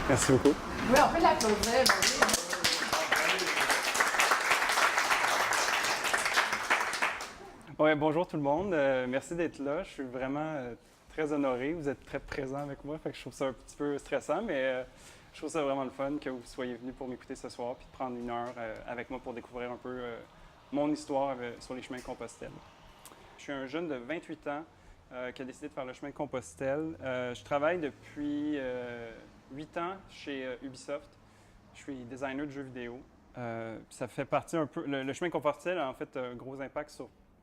Merci beaucoup. Oui, on peut l'applaudir. Ouais, bonjour tout le monde. Merci d'être là. Je suis vraiment très honoré. Vous êtes très présents avec moi. Fait que je trouve ça un petit peu stressant, mais je trouve ça vraiment le fun que vous soyez venus pour m'écouter ce soir puis de prendre une heure avec moi pour découvrir un peu mon histoire sur les chemins de Compostelle. Je suis un jeune de 28 ans qui a décidé de faire le chemin de Compostelle. Je travaille depuis 8 ans chez Ubisoft. Je suis designer de jeux vidéo. Ça fait partie un peu... Le chemin de Compostelle a en fait un gros impact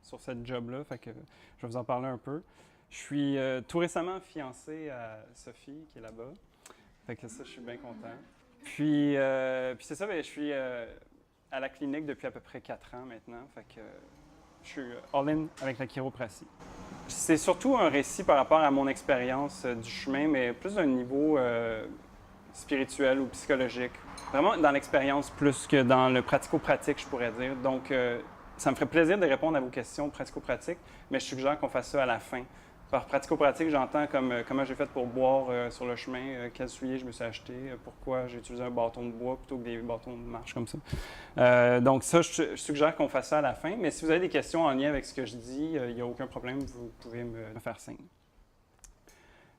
sur cette job-là, fait que je vais vous en parler un peu. Je suis tout récemment fiancé à Sophie, qui est là-bas. Fait que ça, je suis bien content. Puis c'est ça, je suis à la clinique depuis à peu près 4 ans maintenant. Fait que je suis all-in avec la chiropratie. C'est surtout un récit par rapport à mon expérience du chemin, mais plus d'un niveau spirituel ou psychologique. Vraiment dans l'expérience plus que dans le pratico-pratique, je pourrais dire. Donc, ça me ferait plaisir de répondre à vos questions pratico-pratiques, mais je suggère qu'on fasse ça à la fin. Par pratico-pratique, j'entends comme comment j'ai fait pour boire sur le chemin, quel soulier je me suis acheté, pourquoi j'ai utilisé un bâton de bois plutôt que des bâtons de marche comme ça. Donc ça, je suggère qu'on fasse ça à la fin. Mais si vous avez des questions en lien avec ce que je dis, il n'y a aucun problème, vous pouvez me faire signe.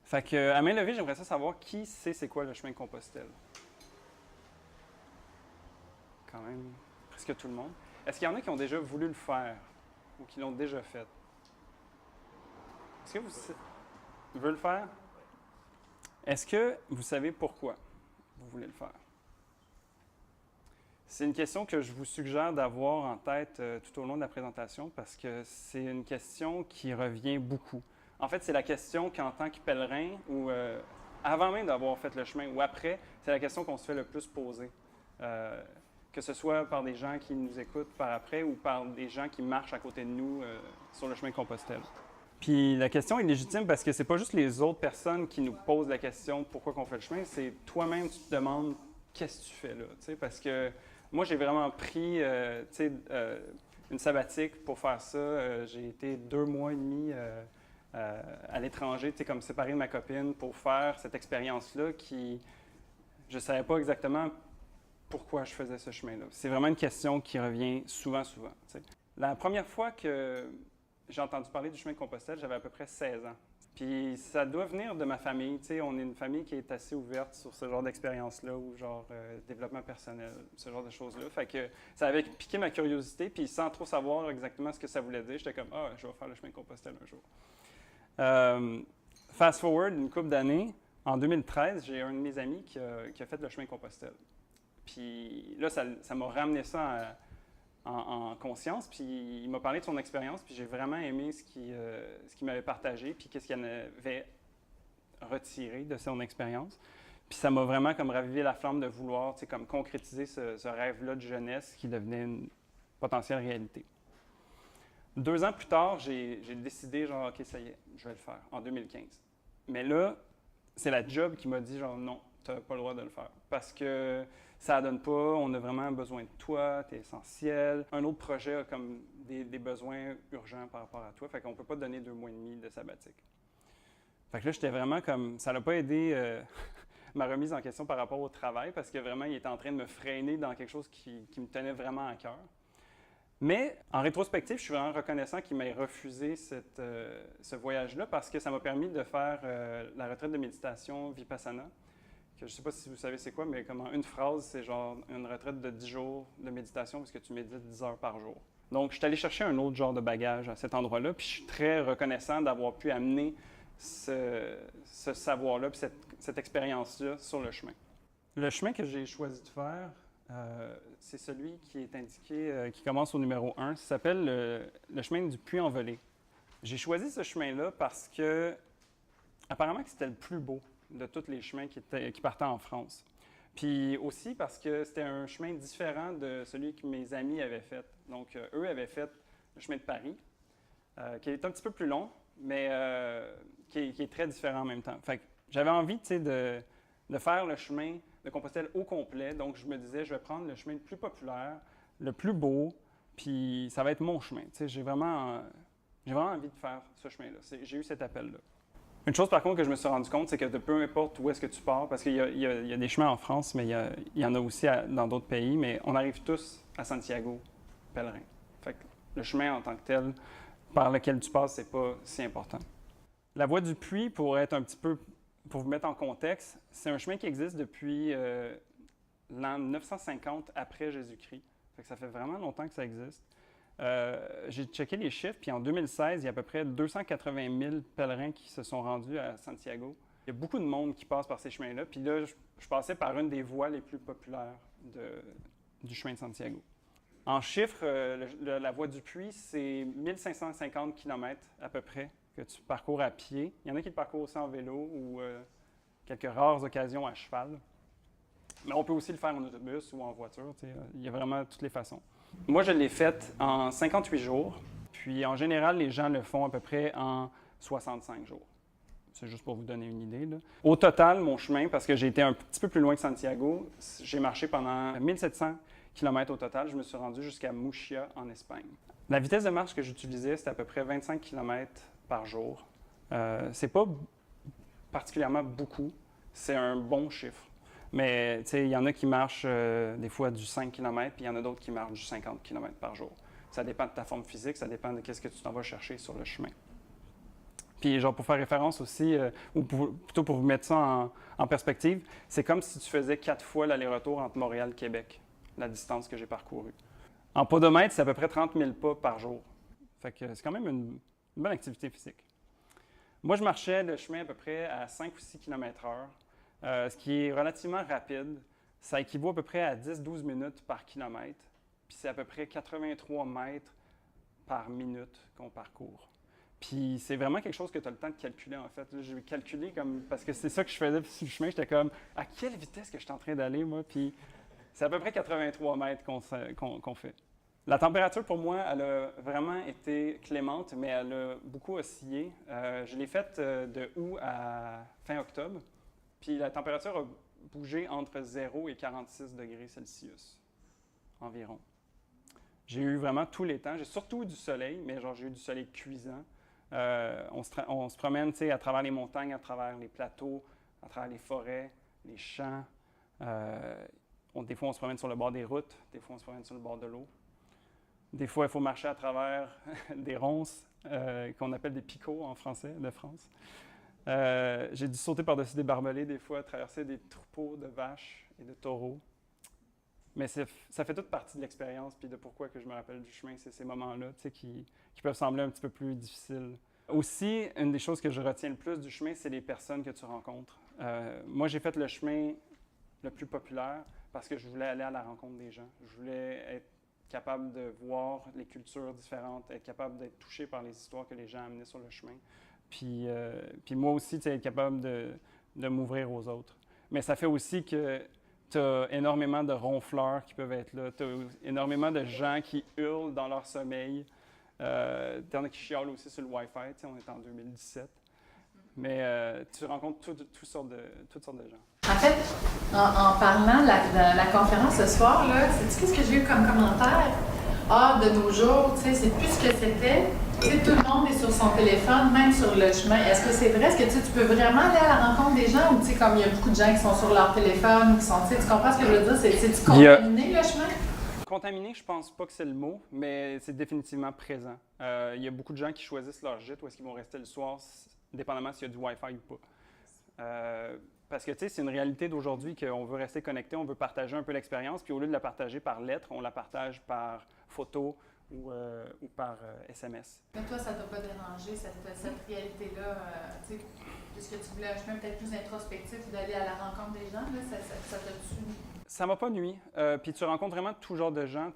Fait que, à main levée, j'aimerais ça savoir qui sait c'est quoi le chemin de Compostelle. Quand même, presque tout le monde. Est-ce qu'il y en a qui ont déjà voulu le faire ou qui l'ont déjà fait? Est-ce que vous voulez le faire? Est-ce que vous savez pourquoi vous voulez le faire? C'est une question que je vous suggère d'avoir en tête tout au long de la présentation parce que c'est une question qui revient beaucoup. En fait, c'est la question qu'en tant que pèlerin ou avant même d'avoir fait le chemin ou après, c'est la question qu'on se fait le plus poser. Que ce soit par des gens qui nous écoutent par après ou par des gens qui marchent à côté de nous sur le chemin de Compostelle. Puis la question est légitime parce que c'est pas juste les autres personnes qui nous posent la question pourquoi qu'on fait le chemin, c'est toi-même tu te demandes qu'est-ce que tu fais là, parce que moi j'ai vraiment pris une sabbatique pour faire ça. J'ai été 2 mois et demi à l'étranger, comme séparé de ma copine pour faire cette expérience-là qui je savais pas exactement pourquoi je faisais ce chemin-là. C'est vraiment une question qui revient souvent. T'sais. La première fois que j'ai entendu parler du chemin de Compostelle, j'avais à peu près 16 ans. Puis ça doit venir de ma famille. T'sais, on est une famille qui est assez ouverte sur ce genre d'expérience-là ou genre développement personnel, ce genre de choses-là. Fait que ça avait piqué ma curiosité, puis sans trop savoir exactement ce que ça voulait dire, j'étais comme « Ah, je vais faire le chemin de Compostelle un jour ». Fast forward une couple d'années, en 2013, j'ai un de mes amis qui a fait le chemin de Compostelle. Puis là, ça m'a ramené ça en conscience, puis il m'a parlé de son expérience, puis j'ai vraiment aimé ce qu'il m'avait partagé, puis qu'est-ce qu'il en avait retiré de son expérience. Puis ça m'a vraiment comme ravivé la flamme de vouloir, comme concrétiser ce rêve-là de jeunesse qui devenait une potentielle réalité. 2 ans plus tard, j'ai décidé, genre, OK, ça y est, je vais le faire, en 2015. Mais là, c'est la job qui m'a dit, genre, non, tu n'as pas le droit de le faire. Parce que ça ne donne pas, on a vraiment besoin de toi, tu es essentiel. Un autre projet a comme des besoins urgents par rapport à toi, fait qu'on ne peut pas te donner 2 mois et demi de sabbatique. Fait que là, j'étais vraiment comme, ça n'a pas aidé ma remise en question par rapport au travail, parce que vraiment, il était en train de me freiner dans quelque chose qui me tenait vraiment à cœur. Mais en rétrospective, je suis vraiment reconnaissant qu'il m'ait refusé ce voyage-là parce que ça m'a permis de faire la retraite de méditation Vipassana. Que je ne sais pas si vous savez c'est quoi, mais comme en une phrase, c'est genre une retraite de 10 jours de méditation parce que tu médites 10 heures par jour. Donc, je suis allé chercher un autre genre de bagage à cet endroit-là, puis je suis très reconnaissant d'avoir pu amener ce savoir-là, puis cette expérience-là sur le chemin. Le chemin que j'ai choisi de faire, c'est celui qui est indiqué, qui commence au numéro 1. Ça s'appelle le chemin du Puy-en-Velay. J'ai choisi ce chemin-là parce que, apparemment, que c'était le plus beau de tous les chemins qui partaient en France. Puis aussi parce que c'était un chemin différent de celui que mes amis avaient fait. Donc, eux avaient fait le chemin de Paris, qui est un petit peu plus long, mais qui est très différent en même temps. Fait que j'avais envie, de faire le chemin de Compostelle au complet. Donc, je me disais, je vais prendre le chemin le plus populaire, le plus beau, puis ça va être mon chemin. J'ai vraiment envie de faire ce chemin-là. J'ai eu cet appel-là. Une chose, par contre, que je me suis rendu compte, c'est que de peu importe où est-ce que tu pars, parce qu'il y a des chemins en France, mais il y en a aussi dans d'autres pays, mais on arrive tous à Santiago, pèlerin. Fait que le chemin en tant que tel, par lequel tu passes, c'est pas si important. La voie du Puy, pour vous mettre en contexte, c'est un chemin qui existe depuis l'an 950 après Jésus-Christ. Fait que ça fait vraiment longtemps que ça existe. J'ai checké les chiffres, puis en 2016, il y a à peu près 280 000 pèlerins qui se sont rendus à Santiago. Il y a beaucoup de monde qui passe par ces chemins-là, puis là, je passais par une des voies les plus populaires du chemin de Santiago. En chiffres, la voie du Puy, c'est 1550 km à peu près que tu parcours à pied. Il y en a qui le parcourent aussi en vélo ou quelques rares occasions à cheval. Mais on peut aussi le faire en autobus ou en voiture. Il y a vraiment toutes les façons. Moi, je l'ai faite en 58 jours. Puis, en général, les gens le font à peu près en 65 jours. C'est juste pour vous donner une idée, là. Au total, mon chemin, parce que j'ai été un petit peu plus loin que Santiago, j'ai marché pendant 1700 km au total. Je me suis rendu jusqu'à Murcia, en Espagne. La vitesse de marche que j'utilisais, c'était à peu près 25 km par jour. C'est pas particulièrement beaucoup. C'est un bon chiffre. Mais il y en a qui marchent des fois du 5 km, puis il y en a d'autres qui marchent du 50 km par jour. Ça dépend de ta forme physique, ça dépend de ce que tu t'en vas chercher sur le chemin. Puis, genre, pour faire référence aussi, ou plutôt pour vous mettre ça en perspective, c'est comme si tu faisais 4 fois l'aller-retour entre Montréal et Québec, la distance que j'ai parcourue. En podomètre, c'est à peu près 30 000 pas par jour. Fait que c'est quand même une bonne activité physique. Moi, je marchais le chemin à peu près à 5 ou 6 km/h. Ce qui est relativement rapide. Ça équivaut à peu près à 10-12 minutes par kilomètre. Puis c'est à peu près 83 mètres par minute qu'on parcourt. Puis c'est vraiment quelque chose que tu as le temps de calculer, en fait. J'ai calculé parce que c'est ça que je faisais sur le chemin. J'étais comme, à quelle vitesse que je suis en train d'aller, moi? Puis c'est à peu près 83 mètres qu'on fait. La température, pour moi, elle a vraiment été clémente, mais elle a beaucoup oscillé. Je l'ai faite de août à fin octobre. Puis la température a bougé entre 0 et 46 degrés Celsius, environ. J'ai eu vraiment tous les temps. J'ai surtout eu du soleil, mais j'ai eu du soleil cuisant. On se promène à travers les montagnes, à travers les plateaux, à travers les forêts, les champs. Des fois, on se promène sur le bord des routes. Des fois, on se promène sur le bord de l'eau. Des fois, il faut marcher à travers des ronces qu'on appelle des picots en français de France. J'ai dû sauter par-dessus des barbelés des fois, traverser des troupeaux de vaches et de taureaux. Mais ça fait toute partie de l'expérience puis de pourquoi que je me rappelle du chemin. C'est ces moments-là qui peuvent sembler un petit peu plus difficiles. Aussi, une des choses que je retiens le plus du chemin, c'est les personnes que tu rencontres. Moi, j'ai fait le chemin le plus populaire parce que je voulais aller à la rencontre des gens. Je voulais être capable de voir les cultures différentes, être capable d'être touché par les histoires que les gens amenaient sur le chemin. Puis moi aussi, être capable de m'ouvrir aux autres. Mais ça fait aussi que tu as énormément de ronfleurs qui peuvent être là. Tu as énormément de gens qui hurlent dans leur sommeil. Tu en as qui chialent aussi sur le Wi-Fi. On est en 2017. Mais tu rencontres toutes sortes de gens. En fait, en parlant de la conférence ce soir, là, sais-tu qu'est-ce que j'ai eu comme commentaire? Ah, de nos jours, c'est plus ce que c'était. Tout le monde est sur son téléphone, même sur le chemin. Est-ce que c'est vrai? Est-ce que tu peux vraiment aller à la rencontre des gens? Ou comme il y a beaucoup de gens qui sont sur leur téléphone, tu comprends ce que je veux dire? C'est-tu contaminé, le chemin? Contaminé, je pense pas que c'est le mot, mais c'est définitivement présent. Il y a beaucoup de gens qui choisissent leur gîte où est-ce qu'ils vont rester le soir, dépendamment s'il y a du Wi-Fi ou pas. Parce que, c'est une réalité d'aujourd'hui qu'on veut rester connecté, on veut partager un peu l'expérience, puis au lieu de la partager par lettre, on la partage par photo ou par SMS. Mais toi, ça ne t'a pas dérangé, cette réalité-là, puisque tu voulais un chemin peut-être plus introspectif, d'aller à la rencontre des gens, là, ça t'a-tu... Ça m'a pas nui. Puis tu rencontres vraiment tout genre de gens.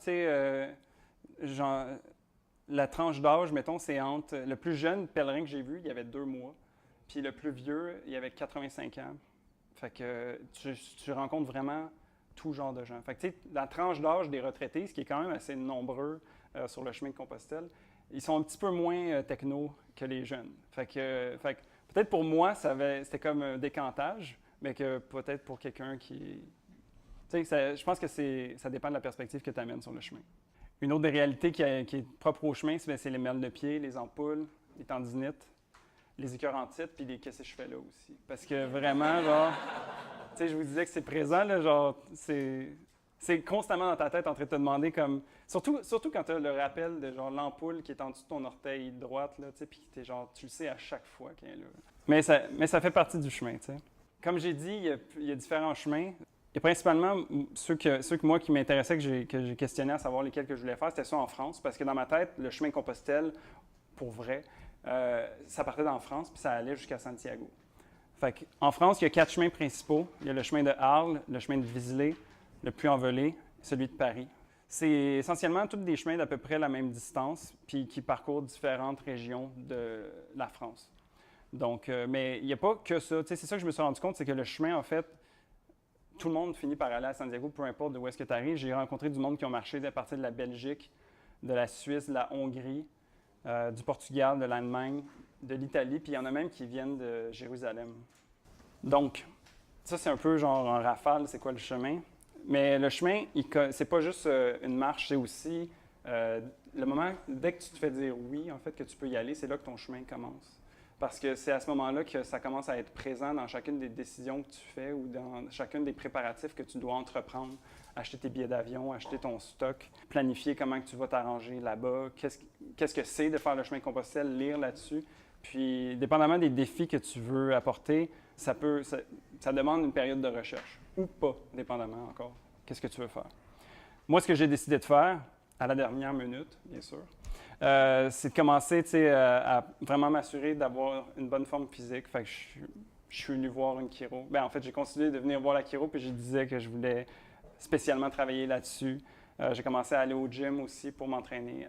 La tranche d'âge, mettons, c'est entre... Le plus jeune pèlerin que j'ai vu, il y avait 2 mois. Puis le plus vieux, il avait 85 ans. Fait que tu rencontres vraiment tout genre de gens. Fait que, la tranche d'âge des retraités, ce qui est quand même assez nombreux sur le chemin de Compostelle, ils sont un petit peu moins techno que les jeunes. Fait que peut-être pour moi, c'était comme un décantage, mais que peut-être pour quelqu'un qui... je pense que ça dépend de la perspective que tu amènes sur le chemin. Une autre des réalités qui est propre au chemin, c'est les merles de pied, les ampoules, les tendinites. les écœurs en titre, puis les qu'est-ce que je fais là aussi. Parce que vraiment, genre, tu sais, je vous disais que c'est présent, là, genre, c'est constamment dans ta tête en train de te demander comme... Surtout quand tu as le rappel de genre l'ampoule qui est en dessous de ton orteil droite, là, tu sais, puis t'es genre, tu le sais à chaque fois qu'elle est là. Mais ça fait partie du chemin, tu sais. Comme j'ai dit, il y a différents chemins. Et principalement, ceux que moi qui m'intéressaient, que j'ai questionné à savoir lesquels que je voulais faire, c'était ça en France, parce que dans ma tête, le chemin Compostelle, pour vrai, ça partait d'en France, puis ça allait jusqu'à Santiago. Fait en France, il y a 4 chemins principaux. Il y a le chemin de Arles, le chemin de Vézelay, le Puy-en-Velay et celui de Paris. C'est essentiellement tous des chemins d'à peu près la même distance, puis qui parcourent différentes régions de la France. Donc, mais il n'y a pas que ça. C'est ça que je me suis rendu compte, c'est que le chemin, en fait, tout le monde finit par aller à Santiago, peu importe d'où est-ce que tu arrives. J'ai rencontré du monde qui ont marché à partir de la Belgique, de la Suisse, de la Hongrie, du Portugal, de l'Allemagne, de l'Italie, puis il y en a même qui viennent de Jérusalem. Donc, ça, c'est un peu genre en rafale, c'est quoi le chemin. Mais le chemin, c'est pas juste une marche, c'est aussi le moment, dès que tu te fais dire oui, en fait, que tu peux y aller, c'est là que ton chemin commence. Parce que c'est à ce moment-là que ça commence à être présent dans chacune des décisions que tu fais ou dans chacune des préparatifs que tu dois entreprendre. Acheter tes billets d'avion, acheter ton stock, planifier comment que tu vas t'arranger là-bas, qu'est-ce que c'est de faire le chemin Compostelle, lire là-dessus. Puis, dépendamment des défis que tu veux apporter, ça demande une période de recherche, ou pas, dépendamment encore. Qu'est-ce que tu veux faire? Moi, ce que j'ai décidé de faire, à la dernière minute, bien sûr, c'est de commencer à vraiment m'assurer d'avoir une bonne forme physique. Fait que je suis venu voir une chiro. En fait, j'ai continué de venir voir la chiro, puis je disais que je voulais spécialement travailler là-dessus. J'ai commencé à aller au gym aussi pour m'entraîner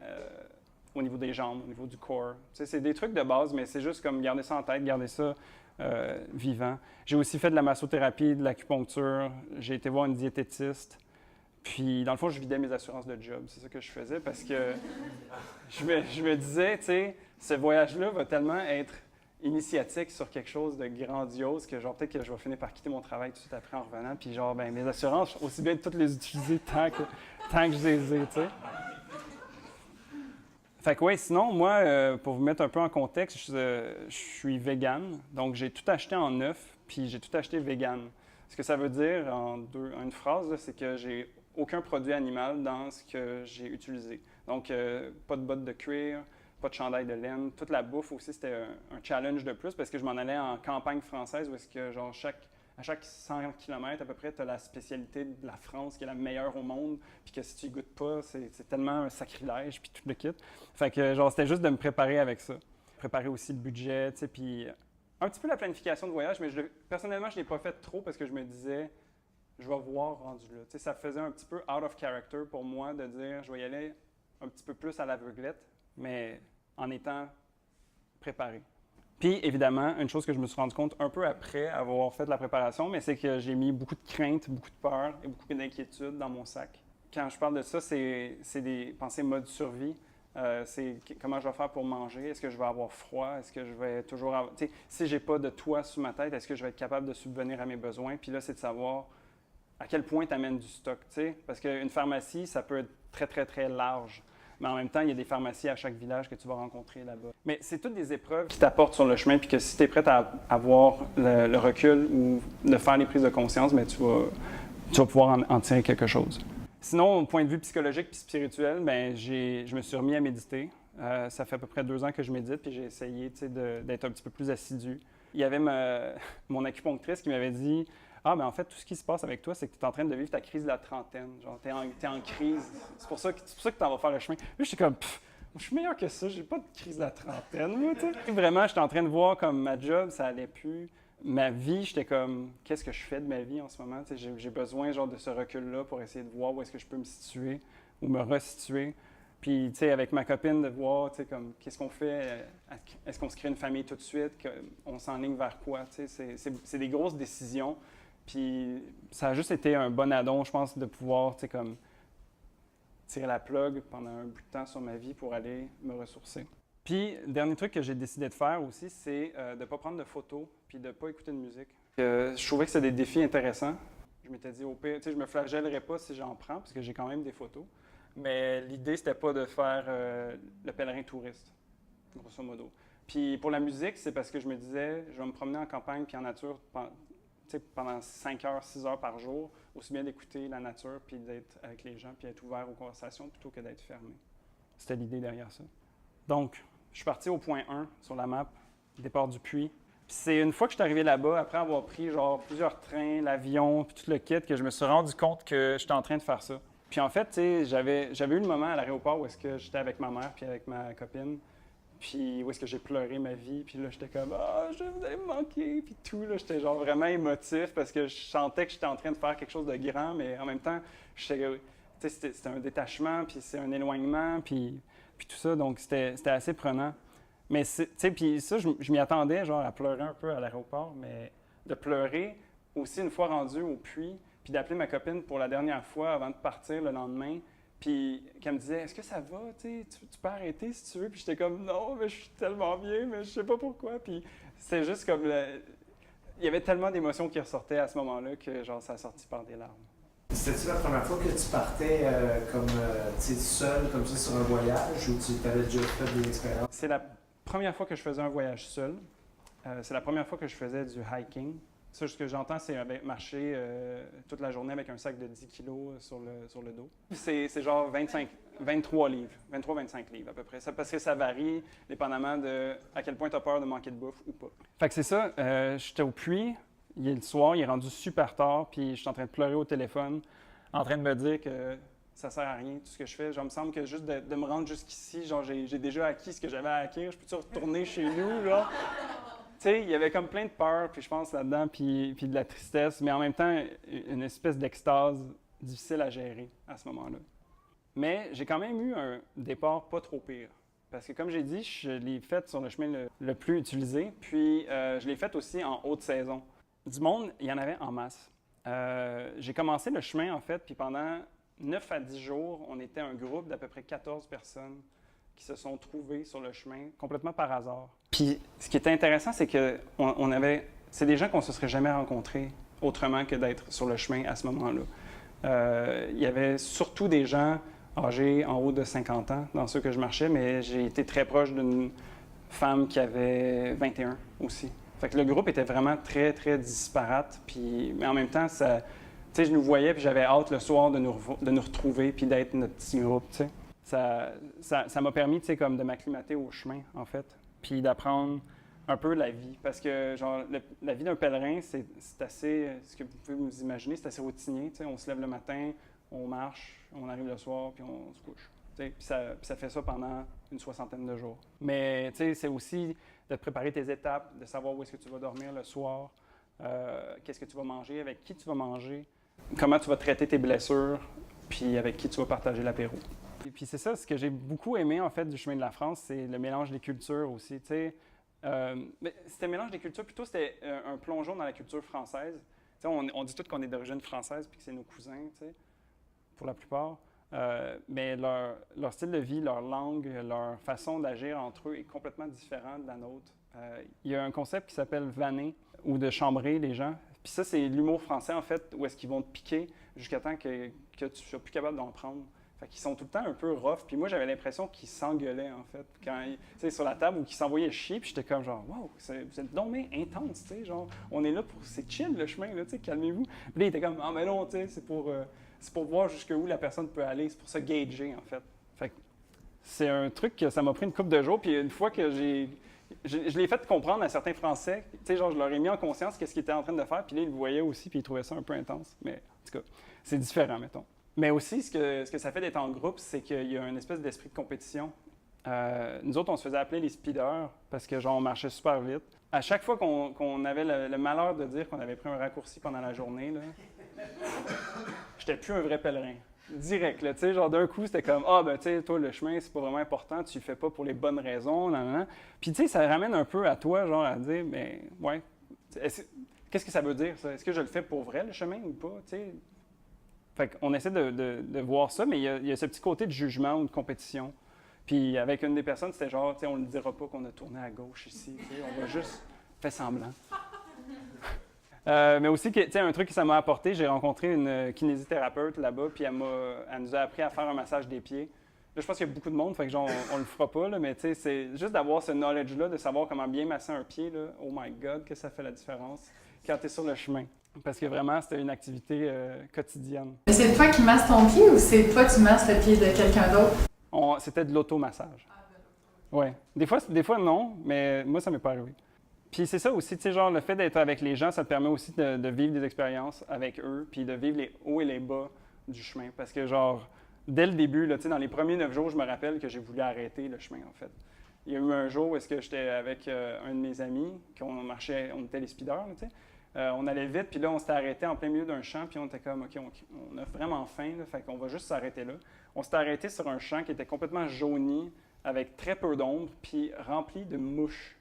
au niveau des jambes, au niveau du corps. C'est des trucs de base, mais c'est juste comme garder ça en tête, garder ça vivant. J'ai aussi fait de la massothérapie, de l'acupuncture. J'ai été voir une diététiste. Puis, dans le fond, je vidais mes assurances de job. C'est ça que je faisais parce que je me disais, tu sais, ce voyage-là va tellement être initiatique sur quelque chose de grandiose que genre peut-être que je vais finir par quitter mon travail tout de suite après en revenant. Puis genre, mes assurances, aussi bien de toutes les utiliser tant que je les ai, tu sais. Fait que oui, sinon, moi, pour vous mettre un peu en contexte, je suis vegan. Donc, j'ai tout acheté en neuf, puis j'ai tout acheté vegan. Ce que ça veut dire, en une phrase, là, c'est que j'ai aucun produit animal dans ce que j'ai utilisé. Donc, pas de bottes de cuir, pas de chandail de laine. Toute la bouffe aussi, c'était un challenge de plus parce que je m'en allais en campagne française où est-ce que, genre, à chaque 100 km à peu près, tu as la spécialité de la France qui est la meilleure au monde, puis que si tu y goûtes pas, c'est tellement un sacrilège, puis tout le kit. Fait que, genre, c'était juste de me préparer avec ça. Préparer aussi le budget, tu sais, puis un petit peu la planification de voyage, mais personnellement, je ne l'ai pas fait trop parce que je me disais, je vais voir rendu là. Tu sais, ça faisait un petit peu out of character pour moi de dire, je vais y aller un petit peu plus à l'aveuglette, mais en étant préparé. Puis, évidemment, une chose que je me suis rendu compte un peu après avoir fait de la préparation, mais c'est que j'ai mis beaucoup de crainte, beaucoup de peur et beaucoup d'inquiétude dans mon sac. Quand je parle de ça, c'est des pensées mode survie. C'est comment je vais faire pour manger, est-ce que je vais avoir froid, est-ce que je vais toujours avoir... Tu sais, si j'ai pas de toit sous ma tête, est-ce que je vais être capable de subvenir à mes besoins? Puis là, c'est de savoir à quel point tu amènes du stock, tu sais. Parce qu'une pharmacie, ça peut être très, très, très large. Mais en même temps, il y a des pharmacies à chaque village que tu vas rencontrer là-bas. Mais c'est toutes des épreuves qui t'apportent sur le chemin, puis que si tu es prêt à avoir le recul ou de faire les prises de conscience, bien, tu vas pouvoir en tirer quelque chose. Sinon, au point de vue psychologique et spirituel, bien, je me suis remis à méditer. Ça fait à peu près 2 ans que je médite, puis j'ai essayé d'être un petit peu plus assidu. Il y avait mon acupunctrice qui m'avait dit « Ah, bien en fait, tout ce qui se passe avec toi, c'est que tu es en train de vivre ta crise de la trentaine. Genre, tu es en crise. C'est pour ça que tu t'en vas faire le chemin. » Là, j'étais comme « Je suis meilleur que ça, j'ai pas de crise de la trentaine, moi, tu sais. » Vraiment, j'étais en train de voir comme ma job, ça allait plus. Ma vie, j'étais comme, qu'est-ce que je fais de ma vie en ce moment? J'ai besoin genre, de ce recul-là pour essayer de voir où est-ce que je peux me situer ou me resituer. Puis, tu sais, avec ma copine, de voir, tu sais, comme, qu'est-ce qu'on fait? Est-ce qu'on se crée une famille tout de suite? On s'enligne vers quoi? Tu sais, c'est des grosses décisions. Puis, ça a juste été un bon addon, je pense, de pouvoir, tu sais, comme, tirer la plug pendant un bout de temps sur ma vie pour aller me ressourcer. Puis, le dernier truc que j'ai décidé de faire aussi, c'est de ne pas prendre de photos puis de ne pas écouter de musique. Je trouvais que c'était des défis intéressants. Je m'étais dit, au pire, tu sais, je me flagellerais pas si j'en prends, parce que j'ai quand même des photos. Mais l'idée, c'était pas de faire le pèlerin touriste, grosso modo. Puis pour la musique, c'est parce que je me disais, je vais me promener en campagne puis en nature pendant 5 heures, 6 heures par jour, aussi bien d'écouter la nature puis d'être avec les gens puis être ouvert aux conversations plutôt que d'être fermé. C'était l'idée derrière ça. Donc, je suis parti au point 1 sur la map, départ du puits. Puis c'est une fois que je suis arrivé là-bas, après avoir pris genre plusieurs trains, l'avion, puis tout le kit, que je me suis rendu compte que j'étais en train de faire ça. Puis en fait, tu sais, j'avais eu le moment à l'aéroport où est-ce que j'étais avec ma mère puis avec ma copine. Puis où est-ce que j'ai pleuré ma vie, puis là, j'étais comme « Ah, vous allez me manquer », puis tout, là, j'étais genre vraiment émotif parce que je sentais que j'étais en train de faire quelque chose de grand, mais en même temps, c'était un détachement, puis c'est un éloignement, puis tout ça, donc c'était assez prenant. Mais, tu sais, puis ça, je m'y attendais, genre, à pleurer un peu à l'aéroport, mais de pleurer aussi une fois rendu au puits, puis d'appeler ma copine pour la dernière fois avant de partir le lendemain, puis qu'elle me disait « Est-ce que ça va? Tu peux arrêter si tu veux? » Puis j'étais comme « Non, mais je suis tellement bien, mais je sais pas pourquoi. » Puis c'est juste comme... Il y avait tellement d'émotions qui ressortaient à ce moment-là que genre ça a sorti par des larmes. C'était-tu la première fois que tu partais seul comme ça sur un voyage ou tu avais déjà fait des expériences? C'est la première fois que je faisais un voyage seul. C'est la première fois que je faisais du hiking. Ça, ce que j'entends, c'est marcher toute la journée avec un sac de 10 kilos sur le dos. C'est genre 23 livres, 23-25 livres à peu près. Ça, parce que ça varie dépendamment de à quel point tu as peur de manquer de bouffe ou pas. Fait que c'est ça, j'étais au puits, il est le soir, il est rendu super tard, puis je suis en train de pleurer au téléphone, en train de me dire que ça sert à rien, tout ce que je fais. Genre, il me semble que juste de me rendre jusqu'ici, genre, j'ai déjà acquis ce que j'avais à acquérir. Je peux-tu retourner chez nous, genre? Tu sais, il y avait comme plein de peur, puis je pense là-dedans, puis de la tristesse, mais en même temps, une espèce d'extase difficile à gérer à ce moment-là. Mais j'ai quand même eu un départ pas trop pire. Parce que comme j'ai dit, je l'ai fait sur le chemin le plus utilisé, puis je l'ai fait aussi en haute saison. Du monde, il y en avait en masse. J'ai commencé le chemin, en fait, puis pendant 9 à 10 jours, on était un groupe d'à peu près 14 personnes qui se sont trouvées sur le chemin, complètement par hasard. Puis ce qui était intéressant, c'est que c'est des gens qu'on ne se serait jamais rencontrés autrement que d'être sur le chemin à ce moment-là. Il y avait surtout des gens âgés en haut de 50 ans dans ceux que je marchais, mais j'ai été très proche d'une femme qui avait 21 aussi. Fait que le groupe était vraiment très, très disparate, mais en même temps, ça, tu sais, je nous voyais, puis j'avais hâte le soir de nous retrouver, puis d'être notre petit groupe, tu sais. Ça m'a permis, tu sais, comme de m'acclimater au chemin, en fait, puis d'apprendre un peu la vie. Parce que, genre, la vie d'un pèlerin, c'est assez, ce que vous pouvez vous imaginer, c'est assez routinier, tu sais. On se lève le matin, on marche, on arrive le soir, puis on se couche. Puis ça fait ça pendant une 60aine de jours. Mais, tu sais, c'est aussi de te préparer tes étapes, de savoir où est-ce que tu vas dormir le soir, qu'est-ce que tu vas manger, avec qui tu vas manger, comment tu vas traiter tes blessures, puis avec qui tu vas partager l'apéro. Et puis c'est ça, ce que j'ai beaucoup aimé, en fait, du chemin de la France, c'est le mélange des cultures aussi, tu sais. Mais c'était un mélange des cultures, plutôt c'était un plongeon dans la culture française. Tu sais, on dit tous qu'on est d'origine française, puis que c'est nos cousins, tu sais, pour la plupart. Mais leur style de vie, leur langue, leur façon d'agir entre eux est complètement différent de la nôtre. Il y a un concept qui s'appelle vanner, ou de chambrer les gens. Puis ça, c'est l'humour français, en fait, où est-ce qu'ils vont te piquer jusqu'à temps que tu ne sois plus capable d'en prendre. Fait qu'ils sont tout le temps un peu rough. Puis moi, j'avais l'impression qu'ils s'engueulaient, en fait, quand sur la table, ou qu'ils s'envoyaient chier. Puis j'étais comme genre, wow, vous êtes donc bien intense, tu sais, genre, on est là pour, c'est chill le chemin, là, tu sais, calmez-vous. Puis là, il était comme, ah, mais non, tu sais, c'est pour voir jusqu'où la personne peut aller, c'est pour se gager, en fait. Fait que c'est un truc que ça m'a pris une couple de jours, puis une fois que je l'ai fait comprendre à certains Français, tu sais, genre, je leur ai mis en conscience qu'est-ce qu'ils étaient en train de faire, puis là, ils le voyaient aussi, puis ils trouvaient ça un peu intense. Mais en tout cas, c'est différent, mettons. Mais aussi, ce que ça fait d'être en groupe, c'est qu'il y a une espèce d'esprit de compétition. Nous autres, on se faisait appeler les speeders parce que, genre, on marchait super vite. À chaque fois qu'on avait le malheur de dire qu'on avait pris un raccourci pendant la journée, là, j'étais plus un vrai pèlerin. Direct, là, tu sais, genre d'un coup, c'était comme « Ah, ben, tu sais, toi, le chemin, c'est pas vraiment important, tu le fais pas pour les bonnes raisons, nan, nan. » Puis, tu sais, ça ramène un peu à toi, genre, à dire « Ben, ouais, qu'est-ce que ça veut dire, ça? Est-ce que je le fais pour vrai, le chemin, ou pas, tu sais? » Fait qu'on essaie de voir ça, mais il y a ce petit côté de jugement ou de compétition. Puis, avec une des personnes, c'était genre « Tu sais, on ne dira pas qu'on a tourné à gauche ici, tu sais, on va juste faire semblant. » Mais aussi, tu sais, un truc que ça m'a apporté, j'ai rencontré une kinésithérapeute là-bas, puis elle nous a appris à faire un massage des pieds. Là, je pense qu'il y a beaucoup de monde, fait que genre, on le fera pas, là, mais tu sais, c'est juste d'avoir ce knowledge-là, de savoir comment bien masser un pied, là. Oh my God, que ça fait la différence quand tu es sur le chemin. Parce que vraiment, c'était une activité quotidienne. Mais c'est toi qui masses ton pied ou c'est toi qui masses le pied de quelqu'un d'autre? C'était de l'automassage. Oui. Des fois, non, mais moi, ça m'est pas arrivé. Puis c'est ça aussi, tu sais, genre, le fait d'être avec les gens, ça te permet aussi de vivre des expériences avec eux, puis de vivre les hauts et les bas du chemin. Parce que, genre, dès le début, là, tu sais, dans les premiers 9 jours, je me rappelle que j'ai voulu arrêter le chemin, en fait. Il y a eu un jour où est-ce que j'étais avec un de mes amis, on était les speeders, tu sais. On allait vite, puis là, on s'était arrêté en plein milieu d'un champ, puis on était comme, OK, on a vraiment faim, là, fait qu'on va juste s'arrêter là. On s'était arrêté sur un champ qui était complètement jauni, avec très peu d'ombre, puis rempli de mouches.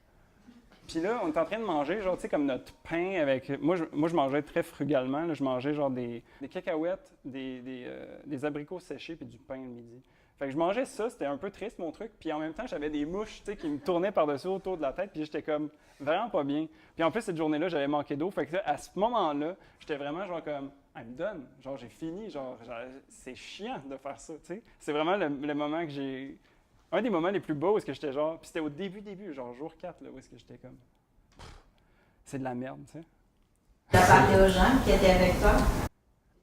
Puis là, on était en train de manger, genre, tu sais, comme notre pain avec... Moi, je mangeais très frugalement, là, je mangeais genre des cacahuètes, des abricots séchés, puis du pain le midi. Fait que je mangeais ça, c'était un peu triste mon truc, puis en même temps, j'avais des mouches, tu sais, qui me tournaient par-dessus autour de la tête, puis j'étais comme vraiment pas bien. Puis en plus, cette journée-là, j'avais manqué d'eau, fait que là, à ce moment-là, j'étais vraiment genre comme, I'm done, genre j'ai fini, genre c'est chiant de faire ça, tu sais. C'est vraiment le moment que j'ai... Un des moments les plus beaux où est-ce que j'étais genre, puis c'était au début, genre jour 4, là, où est-ce que j'étais comme, c'est de la merde, tu sais. Tu as parlé aux gens qui étaient avec toi?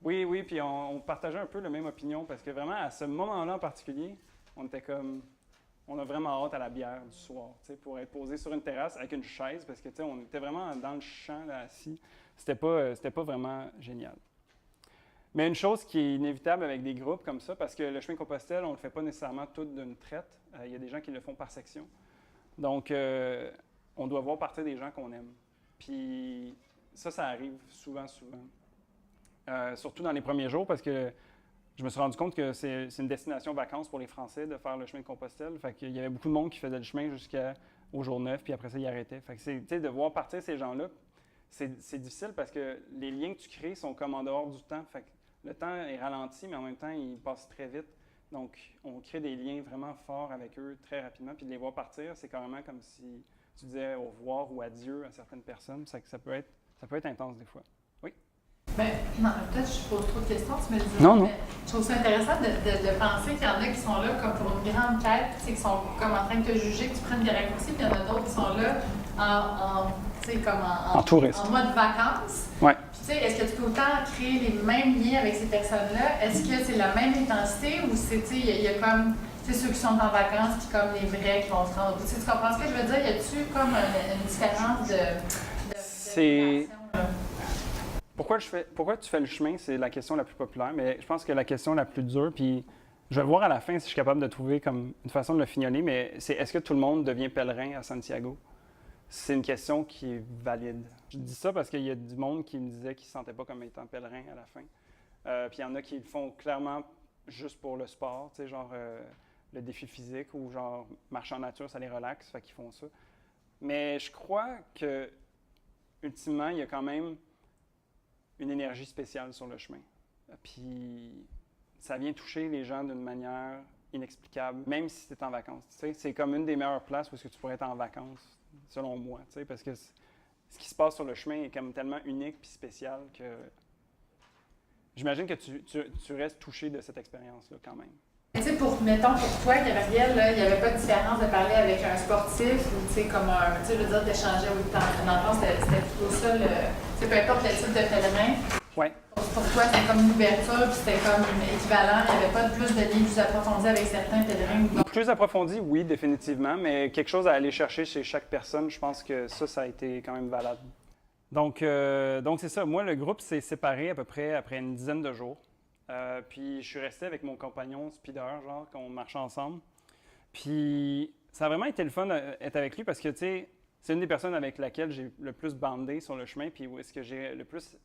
Oui, puis on partageait un peu la même opinion parce que vraiment, à ce moment-là en particulier, on était comme, on a vraiment hâte à la bière du soir, tu sais, pour être posé sur une terrasse avec une chaise parce que, tu sais, on était vraiment dans le champ, là, assis. C'était pas vraiment génial. Mais une chose qui est inévitable avec des groupes comme ça, parce que le chemin de Compostelle, on ne le fait pas nécessairement tout d'une traite. Il y a des gens qui le font par section. Donc, on doit voir partir des gens qu'on aime. Puis ça arrive souvent. Surtout dans les premiers jours, parce que je me suis rendu compte que c'est une destination vacances pour les Français de faire le chemin de Compostelle. Fait qu'il y avait beaucoup de monde qui faisait le chemin jusqu'au jour 9, puis après ça, ils arrêtaient. Fait que c'est, tu sais, de voir partir ces gens-là, c'est difficile parce que les liens que tu crées sont comme en dehors du temps. Fait que le temps est ralenti, mais en même temps, il passe très vite. Donc, on crée des liens vraiment forts avec eux très rapidement. Puis de les voir partir, c'est carrément comme si tu disais au revoir ou adieu à certaines personnes. Ça peut être intense des fois. Oui? Bien, non, peut-être que je pose trop de questions, tu me le dis. Non. Mais je trouve ça intéressant de penser qu'il y en a qui sont là comme pour une grande quête, qui sont comme en train de te juger, que tu prennes des raccourcis, puis il y en a d'autres qui sont là en touriste. En mode vacances. Ouais. Puis, tu sais, est-ce que tu peux autant créer les mêmes liens avec ces personnes-là? Est-ce que c'est la même intensité ou c'est, tu sais, il y a comme, tu sais, ceux qui sont en vacances, puis comme les vrais qui vont se rendre. Tu sais, tu comprends ce que je veux dire? Y a-tu comme une différence de c'est... Pourquoi tu fais le chemin? C'est la question la plus populaire, mais je pense que la question la plus dure, puis je vais le voir à la fin si je suis capable de trouver comme une façon de le fignoler, mais c'est est-ce que tout le monde devient pèlerin à Santiago? C'est une question qui est valide. Je dis ça parce qu'il y a du monde qui me disait qu'ils ne se sentaient pas comme étant pèlerin à la fin. Puis il y en a qui le font clairement juste pour le sport, tu sais, genre le défi physique ou genre marcher en nature, ça les relaxe, fait qu'ils font ça. Mais je crois que ultimement, il y a quand même une énergie spéciale sur le chemin. Puis ça vient toucher les gens d'une manière inexplicable, même si tu es en vacances. Tu sais, c'est comme une des meilleures places où est-ce que tu pourrais être en vacances, selon moi. Tu sais, parce que ce qui se passe sur le chemin est comme tellement unique et spécial que j'imagine que tu restes touché de cette expérience-là quand même. Tu sais, mettons pour toi, Gabriel, il n'y avait pas de différence de parler avec un sportif ou, tu sais, comme un, tu sais, je veux dire, d'échanger ou de t'entraîner. C'était plutôt ça, peu importe le type de pèlerin. Oui. Pour toi, c'était comme une ouverture, puis c'était comme équivalent. Il n'y avait pas de plus de liens plus approfondis avec certains pèlerins. Plus approfondi, oui, définitivement, mais quelque chose à aller chercher chez chaque personne, je pense que ça a été quand même valable. Donc c'est ça. Moi, le groupe s'est séparé à peu près après une dizaine de jours. Puis je suis resté avec mon compagnon speeder, genre, qu'on marchait ensemble. Puis ça a vraiment été le fun d'être avec lui parce que, tu sais, c'est une des personnes avec laquelle j'ai le plus bandé sur le chemin, puis où est-ce que j'ai le plus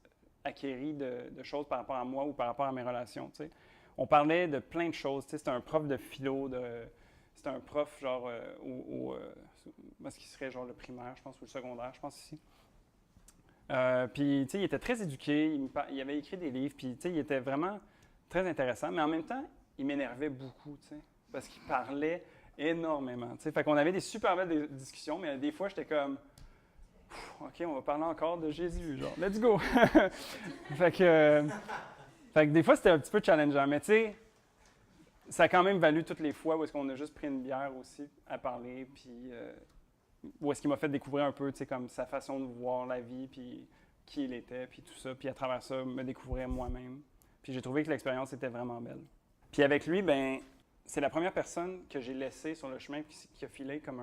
acquéri de choses par rapport à moi ou par rapport à mes relations, tu sais. On parlait de plein de choses, tu sais, c'était un prof de philo, c'était un prof, genre, ce qui serait, genre, le primaire, je pense, ou le secondaire, je pense, ici. Puis, tu sais, il était très éduqué, il avait écrit des livres, puis, tu sais, il était vraiment très intéressant, mais en même temps, il m'énervait beaucoup, tu sais, parce qu'il parlait énormément, tu sais. Fait qu'on avait des super belles discussions, mais des fois, j'étais comme, OK, on va parler encore de Jésus, genre, let's go! fait que des fois, c'était un petit peu challengeant, mais tu sais, ça a quand même valu toutes les fois où est-ce qu'on a juste pris une bière aussi à parler, puis où est-ce qu'il m'a fait découvrir un peu, tu sais, comme sa façon de voir la vie, puis qui il était, puis tout ça. Puis à travers ça, me découvrir moi-même. Puis j'ai trouvé que l'expérience était vraiment belle. Puis avec lui, ben c'est la première personne que j'ai laissée sur le chemin qui a filé comme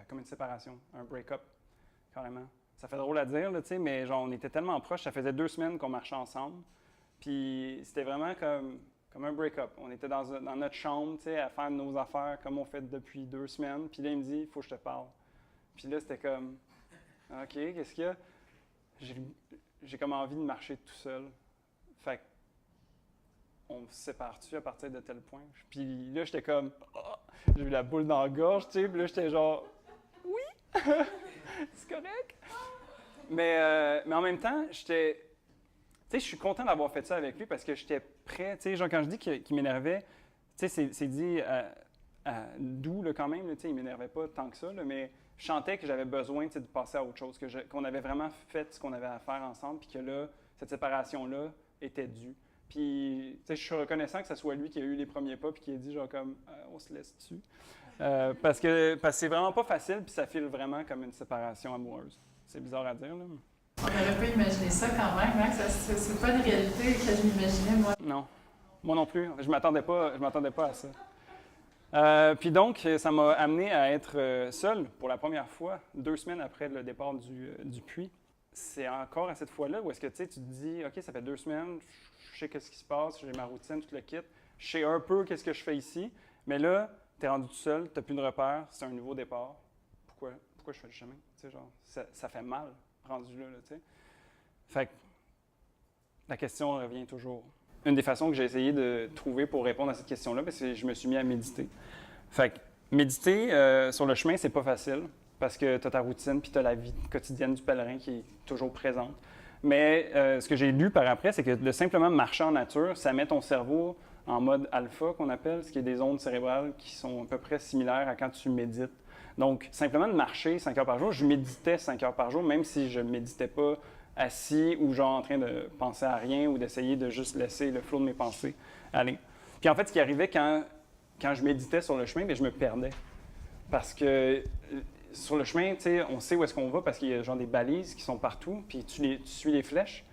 comme une séparation, un break-up, carrément. Ça fait drôle à dire, là, tu sais, mais genre, on était tellement proches, ça faisait 2 semaines qu'on marchait ensemble. Puis c'était vraiment comme un break-up. On était dans notre chambre, tu sais, à faire nos affaires comme on fait depuis 2 semaines. Puis là, il me dit, il faut que je te parle. Puis là, c'était comme, OK, qu'est-ce qu'il y a? J'ai comme envie de marcher tout seul. Fait on se sépare-tu à partir de tel point? Puis là, j'étais comme, j'ai eu la boule dans la gorge, tu sais. Puis là, j'étais genre, oui, c'est correct. Mais en même temps, j'étais, tu sais, je suis content d'avoir fait ça avec lui parce que j'étais prêt, tu sais, genre quand je dis qu'il m'énervait, tu sais, c'est dit doux là, quand même, tu sais, il m'énervait pas tant que ça, là, mais je sentais que j'avais besoin, tu sais, de passer à autre chose, qu'on avait vraiment fait ce qu'on avait à faire ensemble, puis que là, cette séparation-là était due. Puis, tu sais, je suis reconnaissant que ce soit lui qui a eu les premiers pas, puis qui a dit genre comme, on se laisse dessus. Parce que c'est vraiment pas facile, puis ça file vraiment comme une séparation amoureuse. C'est bizarre à dire, là. On aurait pu imaginer ça quand même, hein? C'est pas une réalité que je m'imaginais, moi. Non, moi non plus. Je m'attendais pas à ça. Puis donc, ça m'a amené à être seul pour la première fois, 2 semaines après le départ du puits. C'est encore à cette fois-là où est-ce que tu te dis, OK, ça fait 2 semaines, je sais qu'est-ce qui se passe, j'ai ma routine, tout le kit, je sais un peu qu'est-ce que je fais ici, mais là, tu es rendu tout seul, tu n'as plus de repères, c'est un nouveau départ. Pourquoi je fais le chemin? Tu sais, genre, ça fait mal, rendu là, tu sais. Fait que la question revient toujours. Une des façons que j'ai essayé de trouver pour répondre à cette question-là, c'est que je me suis mis à méditer. Fait que méditer sur le chemin, c'est pas facile parce que tu as ta routine puis tu as la vie quotidienne du pèlerin qui est toujours présente. Mais ce que j'ai lu par après, c'est que de simplement marcher en nature, ça met ton cerveau en mode alpha, qu'on appelle, ce qui est des ondes cérébrales qui sont à peu près similaires à quand tu médites. Donc, simplement de marcher 5 heures par jour, je méditais 5 heures par jour, même si je ne méditais pas assis ou genre en train de penser à rien ou d'essayer de juste laisser le flot de mes pensées aller. Puis en fait, ce qui arrivait quand je méditais sur le chemin, bien, je me perdais. Parce que sur le chemin, tu sais, on sait où est-ce qu'on va parce qu'il y a genre des balises qui sont partout, puis tu suis les flèches.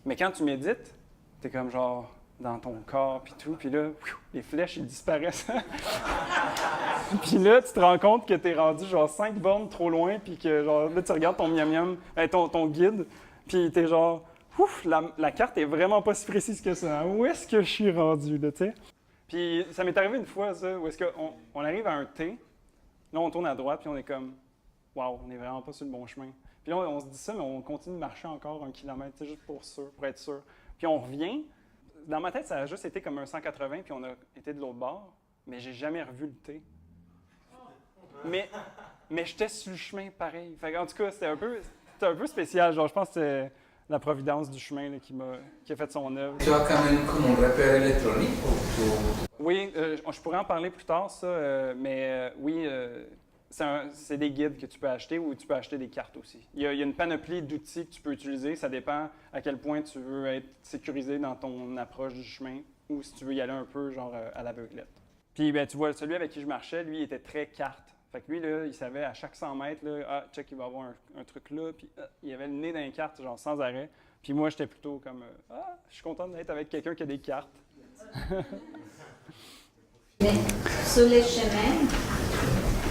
Mais quand tu médites, tu es comme genre dans ton corps, puis tout, puis là, les flèches, ils disparaissent. Puis là, tu te rends compte que tu es rendu genre 5 bornes trop loin, puis que genre là, tu regardes ton miam-miam, ton guide, puis tu es genre, ouf, la carte est vraiment pas si précise que ça. Où est-ce que je suis rendu, là, tu sais? Puis ça m'est arrivé une fois, ça, où est-ce qu'on arrive à un T, là, on tourne à droite, puis on est comme, waouh, on n'est vraiment pas sur le bon chemin. Puis là, on se dit ça, mais on continue de marcher encore 1 kilomètre, tu sais, juste pour être sûr. Puis on revient. Dans ma tête, ça a juste été comme un 180, puis on a été de l'autre bord, mais j'ai jamais revu le T. Mais j'étais sur le chemin pareil. Fait en tout cas, c'était un peu spécial. Genre, je pense que c'était la providence du chemin là, qui a fait son œuvre. Tu as quand même comme un repère électronique Oui, je pourrais en parler plus tard, ça, mais oui, c'est des guides que tu peux acheter ou tu peux acheter des cartes aussi. Il y a une panoplie d'outils que tu peux utiliser. Ça dépend à quel point tu veux être sécurisé dans ton approche du chemin ou si tu veux y aller un peu genre à l'aveuglette. Puis, ben, tu vois, celui avec qui je marchais, lui, il était très carte. Fait que lui, là, il savait à chaque 100 mètres, là, check, il va avoir un truc là. Puis, il avait le nez dans les cartes, genre sans arrêt. Puis moi, j'étais plutôt comme, je suis content d'être avec quelqu'un qui a des cartes. Mais sur les chemins,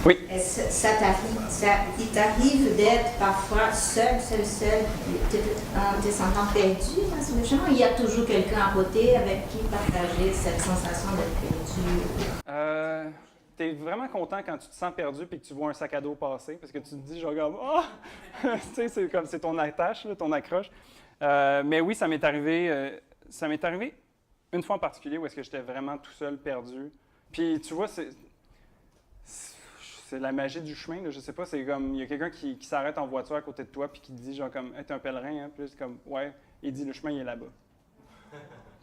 oui. Il t'arrive d'être parfois seul, te sentant perdu dans sur le chemin. Il y a toujours quelqu'un à côté avec qui partager cette sensation d'être perdu. Tu es vraiment content quand tu te sens perdu et que tu vois un sac à dos passer parce que tu te dis, genre, tu sais, c'est ton attache, là, ton accroche. Mais oui, ça m'est arrivé une fois en particulier où est-ce que j'étais vraiment tout seul, perdu. Puis tu vois, c'est la magie du chemin, là, je sais pas, c'est comme, il y a quelqu'un qui s'arrête en voiture à côté de toi puis qui te dit, genre, comme, hey, t'es un pèlerin, hein? Puis c'est comme, ouais, il dit, le chemin, il est là-bas.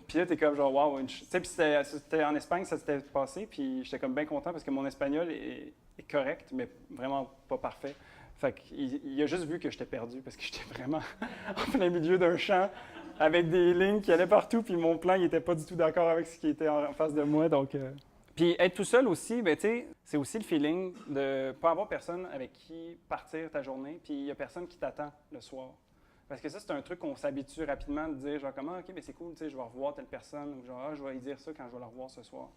Puis là, t'es comme, genre, wow, tu sais, puis c'était en Espagne, ça s'était passé, puis j'étais comme bien content parce que mon espagnol est correct, mais vraiment pas parfait. Fait qu'il a juste vu que j'étais perdu parce que j'étais vraiment en plein milieu d'un champ, avec des lignes qui allaient partout, puis mon plan, il était pas du tout d'accord avec ce qui était en face de moi, donc... Puis être tout seul aussi, ben tu sais, c'est aussi le feeling de pas avoir personne avec qui partir ta journée, puis il y a personne qui t'attend le soir. Parce que ça, c'est un truc qu'on s'habitue rapidement de dire, genre, comment, OK, ben c'est cool, tu sais, je vais revoir telle personne, ou genre, ah, je vais y dire ça quand je vais la revoir ce soir.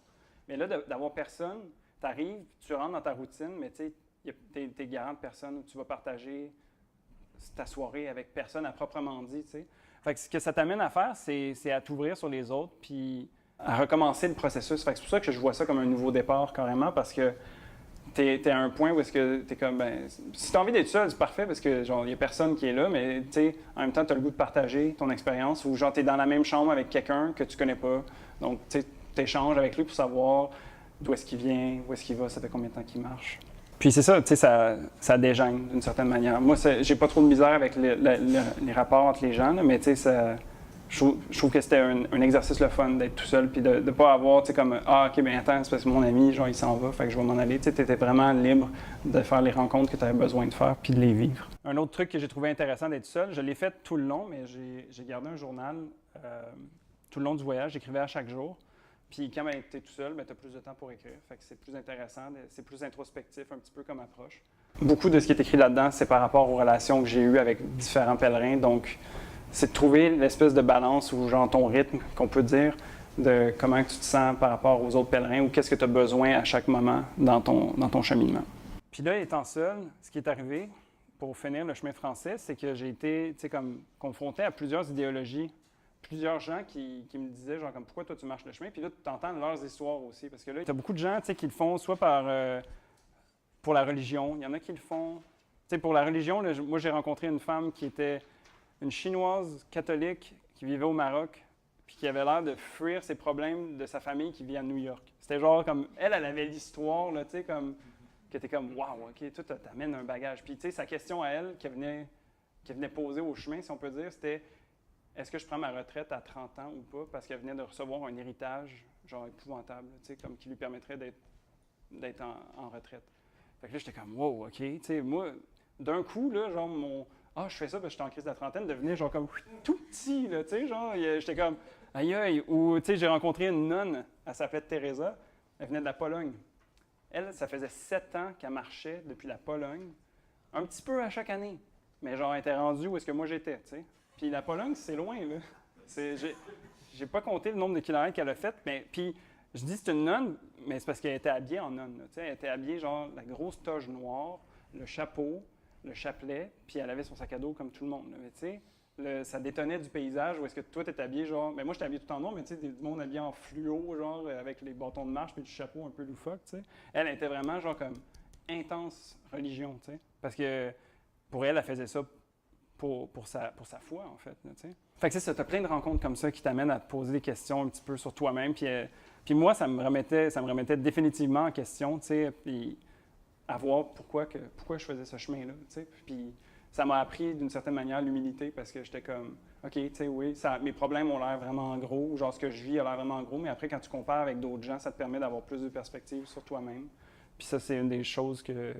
Mais là, d'avoir personne, t'arrives, tu rentres dans ta routine, mais tu sais, t'es garant de personne où tu vas partager ta soirée avec personne à proprement dit, tu sais. Fait que ce que ça t'amène à faire, c'est à t'ouvrir sur les autres, puis à recommencer le processus. Fait que c'est pour ça que je vois ça comme un nouveau départ, carrément, parce que t'es à un point où est-ce que t'es comme, ben, si t'as envie d'être seul, c'est parfait, parce que, genre, il y a personne qui est là, mais, tu sais, en même temps, t'as le goût de partager ton expérience, ou genre, t'es dans la même chambre avec quelqu'un que tu connais pas, donc, tu sais, t'échanges avec lui pour savoir d'où est-ce qu'il vient, où est-ce qu'il va, ça fait combien de temps qu'il marche. Puis c'est ça, tu sais, ça dégêne d'une certaine manière. Moi, j'ai pas trop de misère avec les rapports entre les gens, là, mais tu sais, je trouve que c'était un exercice le fun d'être tout seul, puis de ne pas avoir, tu sais, comme, ah, OK, bien attends, c'est parce que mon ami, genre, il s'en va, fait que je vais m'en aller. Tu sais, tu étais vraiment libre de faire les rencontres que tu avais besoin de faire, puis de les vivre. Un autre truc que j'ai trouvé intéressant d'être seul, je l'ai fait tout le long, mais j'ai gardé un journal tout le long du voyage, j'écrivais à chaque jour. Puis quand tu es tout seul, tu as plus de temps pour écrire. Fait que c'est plus intéressant, c'est plus introspectif, un petit peu comme approche. Beaucoup de ce qui est écrit là-dedans, c'est par rapport aux relations que j'ai eues avec différents pèlerins. Donc, c'est de trouver l'espèce de balance ou genre ton rythme, qu'on peut dire, de comment tu te sens par rapport aux autres pèlerins ou qu'est-ce que tu as besoin à chaque moment dans ton cheminement. Puis là, étant seul, ce qui est arrivé pour finir le chemin français, c'est que j'ai été, tu sais, comme confronté à plusieurs idéologies. Plusieurs gens qui me disaient, genre, comme, pourquoi toi tu marches le chemin? Puis là, tu entends leurs histoires aussi. Parce que là, tu as beaucoup de gens, tu sais, qui le font soit pour la religion. Il y en a qui le font. Tu sais, pour la religion, là, moi, j'ai rencontré une femme qui était une Chinoise catholique qui vivait au Maroc, puis qui avait l'air de fuir ses problèmes de sa famille qui vit à New York. C'était genre comme, elle avait l'histoire, là, tu sais, comme, que t'es comme, waouh, OK, toi, t'amènes un bagage. Puis, tu sais, sa question à elle, qu'elle venait poser au chemin, si on peut dire, c'était, est-ce que je prends ma retraite à 30 ans ou pas? Parce qu'elle venait de recevoir un héritage, genre épouvantable, tu sais, comme qui lui permettrait d'être en retraite. Fait que là, j'étais comme, wow, OK. Tu sais, moi, d'un coup, là, genre, je fais ça parce que j'étais en crise de la trentaine, devenait genre comme tout petit, là, tu sais, genre, j'étais comme, aïe, aïe. Ou, tu sais, j'ai rencontré une nonne, elle s'appelait Teresa, elle venait de la Pologne. Elle, ça faisait 7 ans qu'elle marchait depuis la Pologne, un petit peu à chaque année. Mais genre, elle était rendue où est-ce que moi j'étais, tu sais. Puis la Pologne, c'est loin, là. J'ai pas compté le nombre de kilomètres qu'elle a fait, mais puis je dis c'est une nonne, mais c'est parce qu'elle était habillée en nonne, tu sais. Elle était habillée, genre, la grosse toge noire, le chapeau, le chapelet, puis elle avait son sac à dos comme tout le monde, là. Mais tu sais, ça détonnait du paysage où est-ce que toi, t'es habillé, genre... Mais moi, j'étais habillé tout en noir, mais tu sais, du monde habillé en fluo, genre, avec les bâtons de marche, puis du chapeau un peu loufoque, tu sais. Elle était vraiment, genre, comme intense religion, tu sais. Parce que pour elle faisait ça pour sa foi, en fait, là, tu sais. Fait que c'est ça, t'as plein de rencontres comme ça qui t'amènent à te poser des questions un petit peu sur toi-même, puis moi, ça me remettait définitivement en question, tu sais, puis à voir pourquoi je faisais ce chemin-là, tu sais. Puis ça m'a appris d'une certaine manière l'humilité, parce que j'étais comme, OK, tu sais, oui, mes problèmes ont l'air vraiment gros, genre ce que je vis a l'air vraiment gros, mais après, quand tu compares avec d'autres gens, ça te permet d'avoir plus de perspectives sur toi-même. Puis ça, c'est une des choses que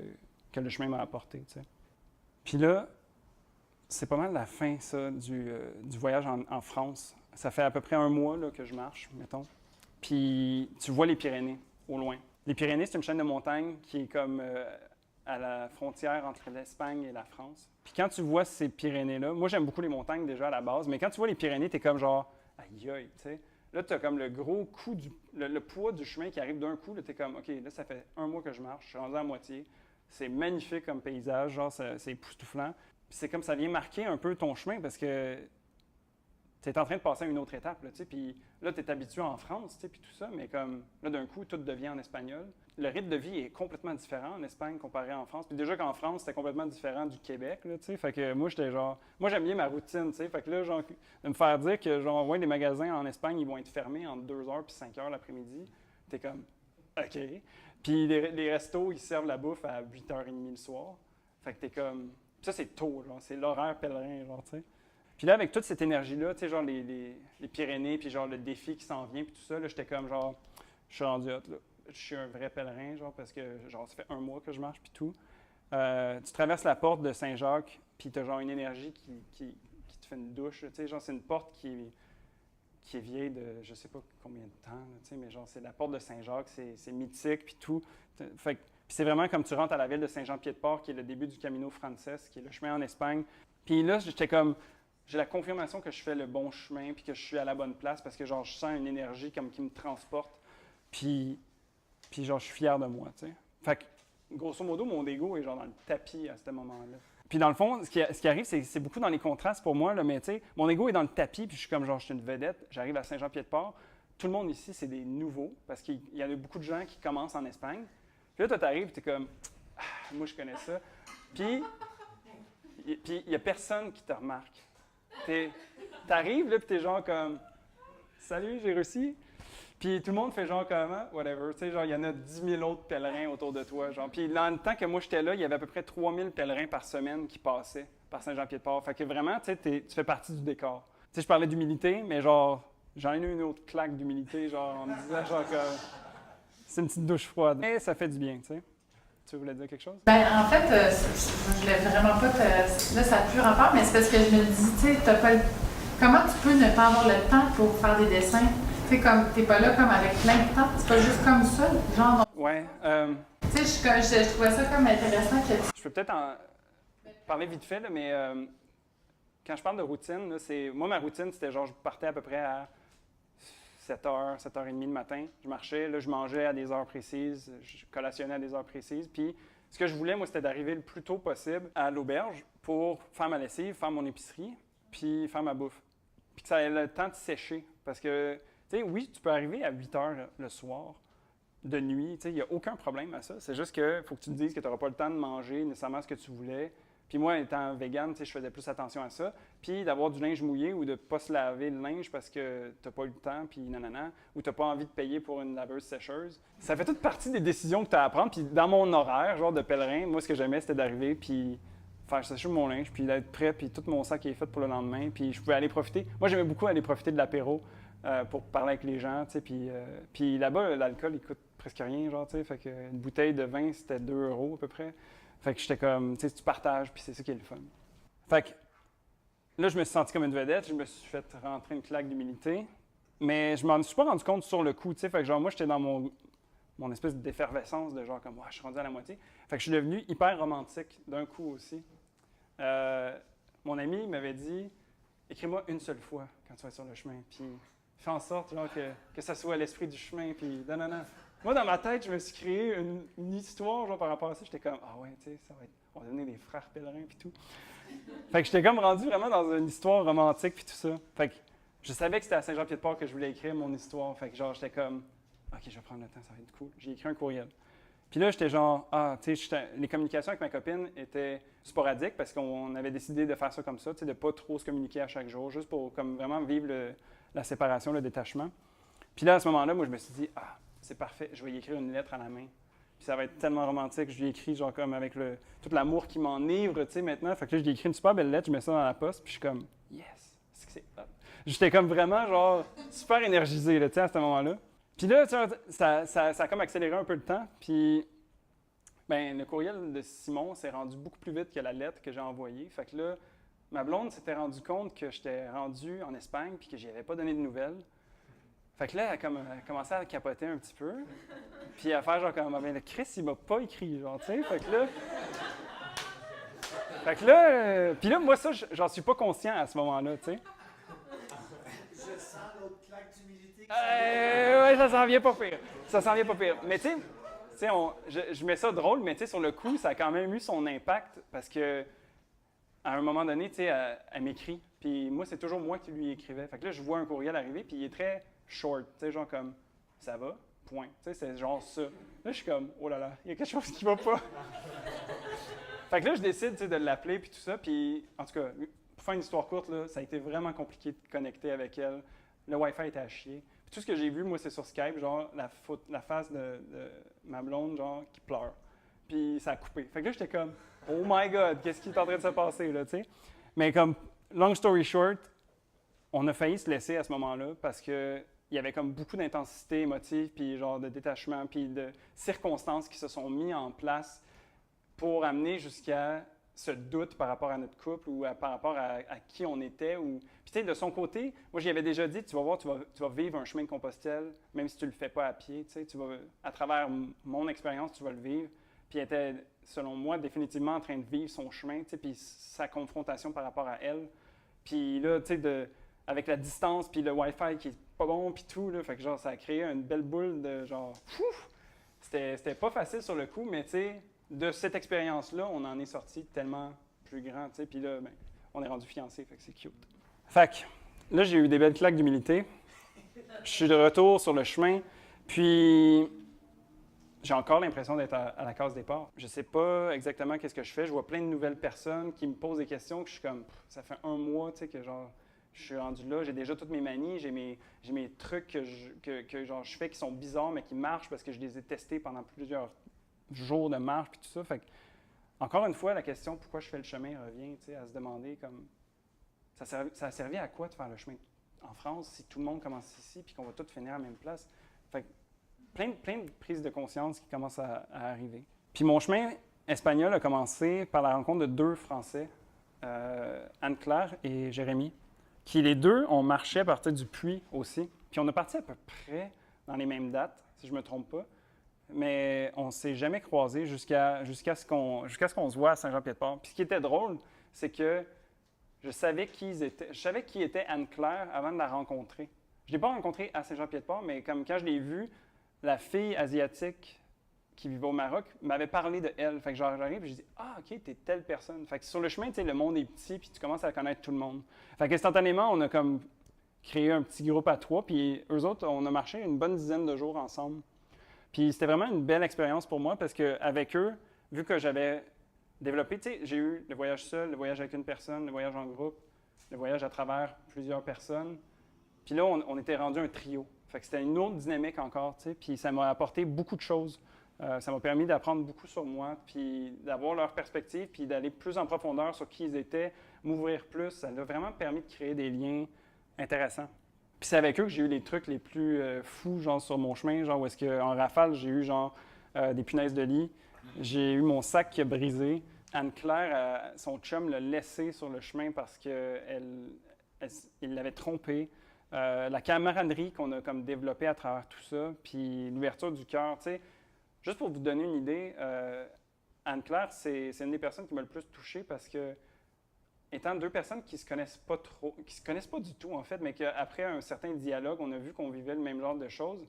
le chemin m'a apporté, tu sais. Puis là, c'est pas mal la fin, ça, du voyage en France. Ça fait à peu près 1 mois là, que je marche, mettons. Puis tu vois les Pyrénées, au loin. Les Pyrénées, c'est une chaîne de montagnes qui est comme à la frontière entre l'Espagne et la France. Puis quand tu vois ces Pyrénées-là, moi j'aime beaucoup les montagnes déjà à la base, mais quand tu vois les Pyrénées, t'es comme genre, aïe aïe, tu sais. Là, tu as comme le gros coup, le poids du chemin qui arrive d'un coup. Là, tu es comme, OK, là, ça fait 1 mois que je marche, je suis rendu à moitié. C'est magnifique comme paysage, genre, c'est époustouflant. Puis c'est comme ça vient marquer un peu ton chemin parce que tu es en train de passer à une autre étape, là, tu sais. Puis là, tu es habitué en France, tu sais, puis tout ça, mais comme là, d'un coup, tout devient en espagnol. Le rythme de vie est complètement différent en Espagne comparé en France. Puis déjà qu'en France, c'était complètement différent du Québec, là, tu sais. Fait que moi, j'étais genre... Moi, j'aime bien ma routine, tu sais. Fait que là, genre, de me faire dire que, genre, ouais, les magasins en Espagne, ils vont être fermés entre 2h puis 5h l'après-midi, t'es comme, OK. Puis les restos, ils servent la bouffe à 8h30 le soir. Fait que t'es comme... Ça, c'est tôt, genre. C'est l'horaire pèlerin, genre, tu sais. Puis là, avec toute cette énergie-là, tu sais, genre les Pyrénées, puis genre le défi qui s'en vient, puis tout ça, là, j'étais comme genre, je suis rendu hot, là. Je suis un vrai pèlerin, genre, parce que, genre, ça fait 1 mois que je marche, puis tout. Tu traverses la porte de Saint-Jacques, puis t'as genre une énergie qui te fais une douche. Tu sais, genre, c'est une porte qui est vieille de je sais pas combien de temps, là, tu sais, mais genre, c'est la porte de Saint-Jacques, c'est mythique, puis tout. Fait que, puis c'est vraiment comme tu rentres à la ville de Saint-Jean-Pied-de-Port, qui est le début du Camino Frances, qui est le chemin en Espagne. Puis là, j'étais comme, j'ai la confirmation que je fais le bon chemin, puis que je suis à la bonne place, parce que genre, je sens une énergie comme qui me transporte, puis genre, je suis fier de moi, tu sais. Fait que, grosso modo, mon ego est genre dans le tapis à ce moment-là. Puis dans le fond, ce qui arrive, c'est beaucoup dans les contrastes pour moi, là, mais tu sais, mon ego est dans le tapis, puis je suis comme genre, je suis une vedette, j'arrive à Saint-Jean-Pied-de-Port. Tout le monde ici, c'est des nouveaux, parce qu'il y a beaucoup de gens qui commencent en Espagne. Puis là, toi, t'arrives, t'es comme, ah, moi, je connais ça. Puis il n'y a personne qui te remarque. T'arrives, là, puis t'es genre comme, salut, j'ai réussi. Puis tout le monde fait genre comme, ah, whatever. Tu sais, genre, il y en a 10 000 autres pèlerins autour de toi. Genre. Puis dans le temps que moi, j'étais là, il y avait à peu près 3 000 pèlerins par semaine qui passaient par Saint-Jean-Pied-de-Port. Fait que vraiment, tu sais, tu fais partie du décor. Tu sais, je parlais d'humilité, mais genre, j'en ai eu une autre claque d'humilité, genre, en me disant, genre, que c'est une petite douche froide. Mais ça fait du bien, tu sais. Tu voulais dire quelque chose? Ben, en fait, je voulais vraiment pas te. Là, ça n'a plus rapport, mais c'est parce que je me dis, tu sais, comment tu peux ne pas avoir le temps pour faire des dessins? Tu sais, comme, t'es pas là comme avec plein de temps, c'est pas juste comme ça, genre. Ouais. Tu sais, je trouvais ça comme intéressant que. Je peux peut-être en parler vite fait, là, mais quand je parle de routine, là, moi, ma routine, c'était genre, je partais à peu près à 7h, 7h30 le matin. Je marchais, là, je mangeais à des heures précises, je collationnais à des heures précises. Puis, ce que je voulais, moi, c'était d'arriver le plus tôt possible à l'auberge pour faire ma lessive, faire mon épicerie, puis faire ma bouffe. Puis que ça ait le temps de sécher. Parce que, tu sais, oui, tu peux arriver à 8h le soir, de nuit, tu sais, il n'y a aucun problème à ça. C'est juste qu'il faut que tu te dises que tu n'auras pas le temps de manger nécessairement ce que tu voulais. Puis moi, étant vegan, tu sais, je faisais plus attention à ça. Puis d'avoir du linge mouillé ou de ne pas se laver le linge parce que tu n'as pas eu le temps, puis nanana, ou tu n'as pas envie de payer pour une laveuse sécheuse. Ça fait toute partie des décisions que tu as à prendre. Puis dans mon horaire, genre de pèlerin, moi, ce que j'aimais, c'était d'arriver, puis faire sécher mon linge, puis d'être prêt, puis tout mon sac est fait pour le lendemain. Puis je pouvais aller profiter. Moi, j'aimais beaucoup aller profiter de l'apéro pour parler avec les gens, tu sais. Puis là-bas, l'alcool, il coûte presque rien, genre, tu sais. Fait qu'une bouteille de vin, c'était 2 € à peu près. Fait que j'étais comme, tu sais, tu partages, puis c'est ça qui est le fun. Fait que là, je me suis senti comme une vedette, je me suis fait rentrer une claque d'humilité, mais je m'en suis pas rendu compte sur le coup, tu sais. Fait que genre, moi, j'étais dans mon espèce d'effervescence de genre comme, ouais, je suis rendu à la moitié. Fait que je suis devenu hyper romantique d'un coup aussi. Mon ami m'avait dit, écris-moi une seule fois quand tu vas sur le chemin, puis fais en sorte, genre, que ça soit l'esprit du chemin, puis non. Moi, dans ma tête, je me suis créé une histoire genre, par rapport à ça. J'étais comme, ah ouais, tu sais, ça va être, on va devenir des frères pèlerins, puis tout. Fait que j'étais comme rendu vraiment dans une histoire romantique, puis tout ça. Fait que je savais que c'était à Saint-Jean-Pied-de-Port que je voulais écrire mon histoire. Fait que genre, j'étais comme, OK, je vais prendre le temps, ça va être cool. J'ai écrit un courriel. Puis là, j'étais genre, tu sais, les communications avec ma copine étaient sporadiques parce qu'on avait décidé de faire ça comme ça, tu sais, de pas trop se communiquer à chaque jour, juste pour comme vraiment vivre la séparation, le détachement. Puis là, à ce moment-là, moi, je me suis dit, c'est parfait, je vais y écrire une lettre à la main. Puis ça va être tellement romantique. Je lui ai écrit, genre, comme avec tout l'amour qui m'enivre, tu sais, maintenant. Fait que là, je lui ai écrit une super belle lettre, je mets ça dans la poste, puis je suis comme, yes, c'est hot. J'étais comme vraiment, genre, super énergisé, là, tu sais, à ce moment-là. Puis là, tu vois, ça a comme accéléré un peu le temps. Puis, ben, le courriel de Simon s'est rendu beaucoup plus vite que la lettre que j'ai envoyée. Fait que là, ma blonde s'était rendue compte que j'étais rendu en Espagne, puis que je n'y avais pas donné de nouvelles. Fait que là, elle a commencé à capoter un petit peu. Puis à faire genre comme, ben, le Chris, il m'a pas écrit, genre, tu sais. Fait que là, puis là, moi, ça, j'en suis pas conscient à ce moment-là, tu sais. Je sens l'autre claque d'humilité. Ouais, ça s'en vient pas pire. Ça s'en vient pas pire. Mais tu sais, je mets ça drôle, mais tu sais, sur le coup, ça a quand même eu son impact parce que à un moment donné, tu sais, elle m'écrit. Puis moi, c'est toujours moi qui lui écrivais. Fait que là, je vois un courriel arriver, puis il est très short, tu sais, genre comme « ça va », point. Tu sais, c'est genre ça. Là, je suis comme « oh là là, il y a quelque chose qui va pas ». Fait que là, je décide, tu sais, de l'appeler, puis tout ça. Puis, en tout cas, pour faire une histoire courte, là, ça a été vraiment compliqué de connecter avec elle. Le Wi-Fi était à chier. Puis tout ce que j'ai vu, moi, c'est sur Skype, genre la face de ma blonde, genre, qui pleure. Puis ça a coupé. Fait que là, j'étais comme « oh my God, qu'est-ce qui est en train de se passer, là, tu sais ». Mais comme, long story short, on a failli se laisser à ce moment-là parce qu'il y avait comme beaucoup d'intensité émotive, puis genre de détachement, puis de circonstances qui se sont mises en place pour amener jusqu'à ce doute par rapport à notre couple ou par rapport à qui on était. Puis tu sais, de son côté, moi, j'y avais déjà dit, tu vas voir, tu vas vivre un chemin de Compostelle, même si tu ne le fais pas à pied. Tu sais, à travers mon expérience, tu vas le vivre. Puis elle était, selon moi, définitivement en train de vivre son chemin, tu sais, puis sa confrontation par rapport à elle. Puis là, tu sais, avec la distance, puis le Wi-Fi qui est pas bon, puis tout, là, fait que genre, ça a créé une belle boule de genre, c'était pas facile sur le coup, mais tu sais, de cette expérience-là, on en est sorti tellement plus grand, tu sais, puis là, ben, on est rendu fiancés, fait que c'est cute. Fait que là, j'ai eu des belles claques d'humilité. Je suis de retour sur le chemin, puis j'ai encore l'impression d'être à la case départ. Je sais pas exactement qu'est-ce que je fais. Je vois plein de nouvelles personnes qui me posent des questions, que je suis comme, ça fait 1 mois, tu sais, que genre, je suis rendu là, j'ai déjà toutes mes manies, j'ai mes trucs que genre, je fais qui sont bizarres, mais qui marchent parce que je les ai testés pendant plusieurs jours de marche, puis tout ça. Fait que, encore une fois, la question pourquoi je fais le chemin revient, tu sais, à se demander comme, ça a servi à quoi de faire le chemin en France si tout le monde commence ici puis qu'on va tous finir à la même place? Fait que, plein de prises de conscience qui commencent à arriver. Puis mon chemin espagnol a commencé par la rencontre de 2 Français, Anne-Claire et Jérémy, qui les 2 ont marché à partir du puits aussi. Puis on a parti à peu près dans les mêmes dates, si je ne me trompe pas, mais on ne s'est jamais croisés jusqu'à ce qu'on se voit à Saint-Jean-Pied-de-Port. Puis ce qui était drôle, c'est que je savais qui était Anne-Claire avant de la rencontrer. Je ne l'ai pas rencontrée à Saint-Jean-Pied-de-Port, mais comme quand je l'ai vue, la fille asiatique qui vivait au Maroc m'avait parlé de elle. Fait que j'arrive et je dis « Ah, OK, t'es telle personne. » Fait que sur le chemin, tu sais, le monde est petit puis tu commences à connaître tout le monde. Fait qu'instantanément, on a comme créé un petit groupe à 3 puis eux autres, on a marché une bonne dizaine de jours ensemble. Puis c'était vraiment une belle expérience pour moi parce qu'avec eux, vu que j'avais développé, tu sais, j'ai eu le voyage seul, le voyage avec une personne, le voyage en groupe, le voyage à travers plusieurs personnes. Puis là, on était rendu un trio. Fait que c'était une autre dynamique encore, tu sais, puis ça m'a apporté beaucoup de choses. Ça m'a permis d'apprendre beaucoup sur moi, puis d'avoir leur perspective, puis d'aller plus en profondeur sur qui ils étaient, m'ouvrir plus. Ça m'a vraiment permis de créer des liens intéressants. Puis c'est avec eux que j'ai eu les trucs les plus fous, genre sur mon chemin, genre où est-ce qu'en rafale, j'ai eu genre des punaises de lit. J'ai eu mon sac qui a brisé. Anne-Claire, son chum l'a laissé sur le chemin parce qu'il l'avait trompé. La camaraderie qu'on a comme développée à travers tout ça, puis l'ouverture du cœur, tu sais. Juste pour vous donner une idée, Anne-Claire, c'est une des personnes qui m'a le plus touché parce que, étant 2 personnes qui se connaissent pas du tout en fait, mais qu'après un certain dialogue, on a vu qu'on vivait le même genre de choses,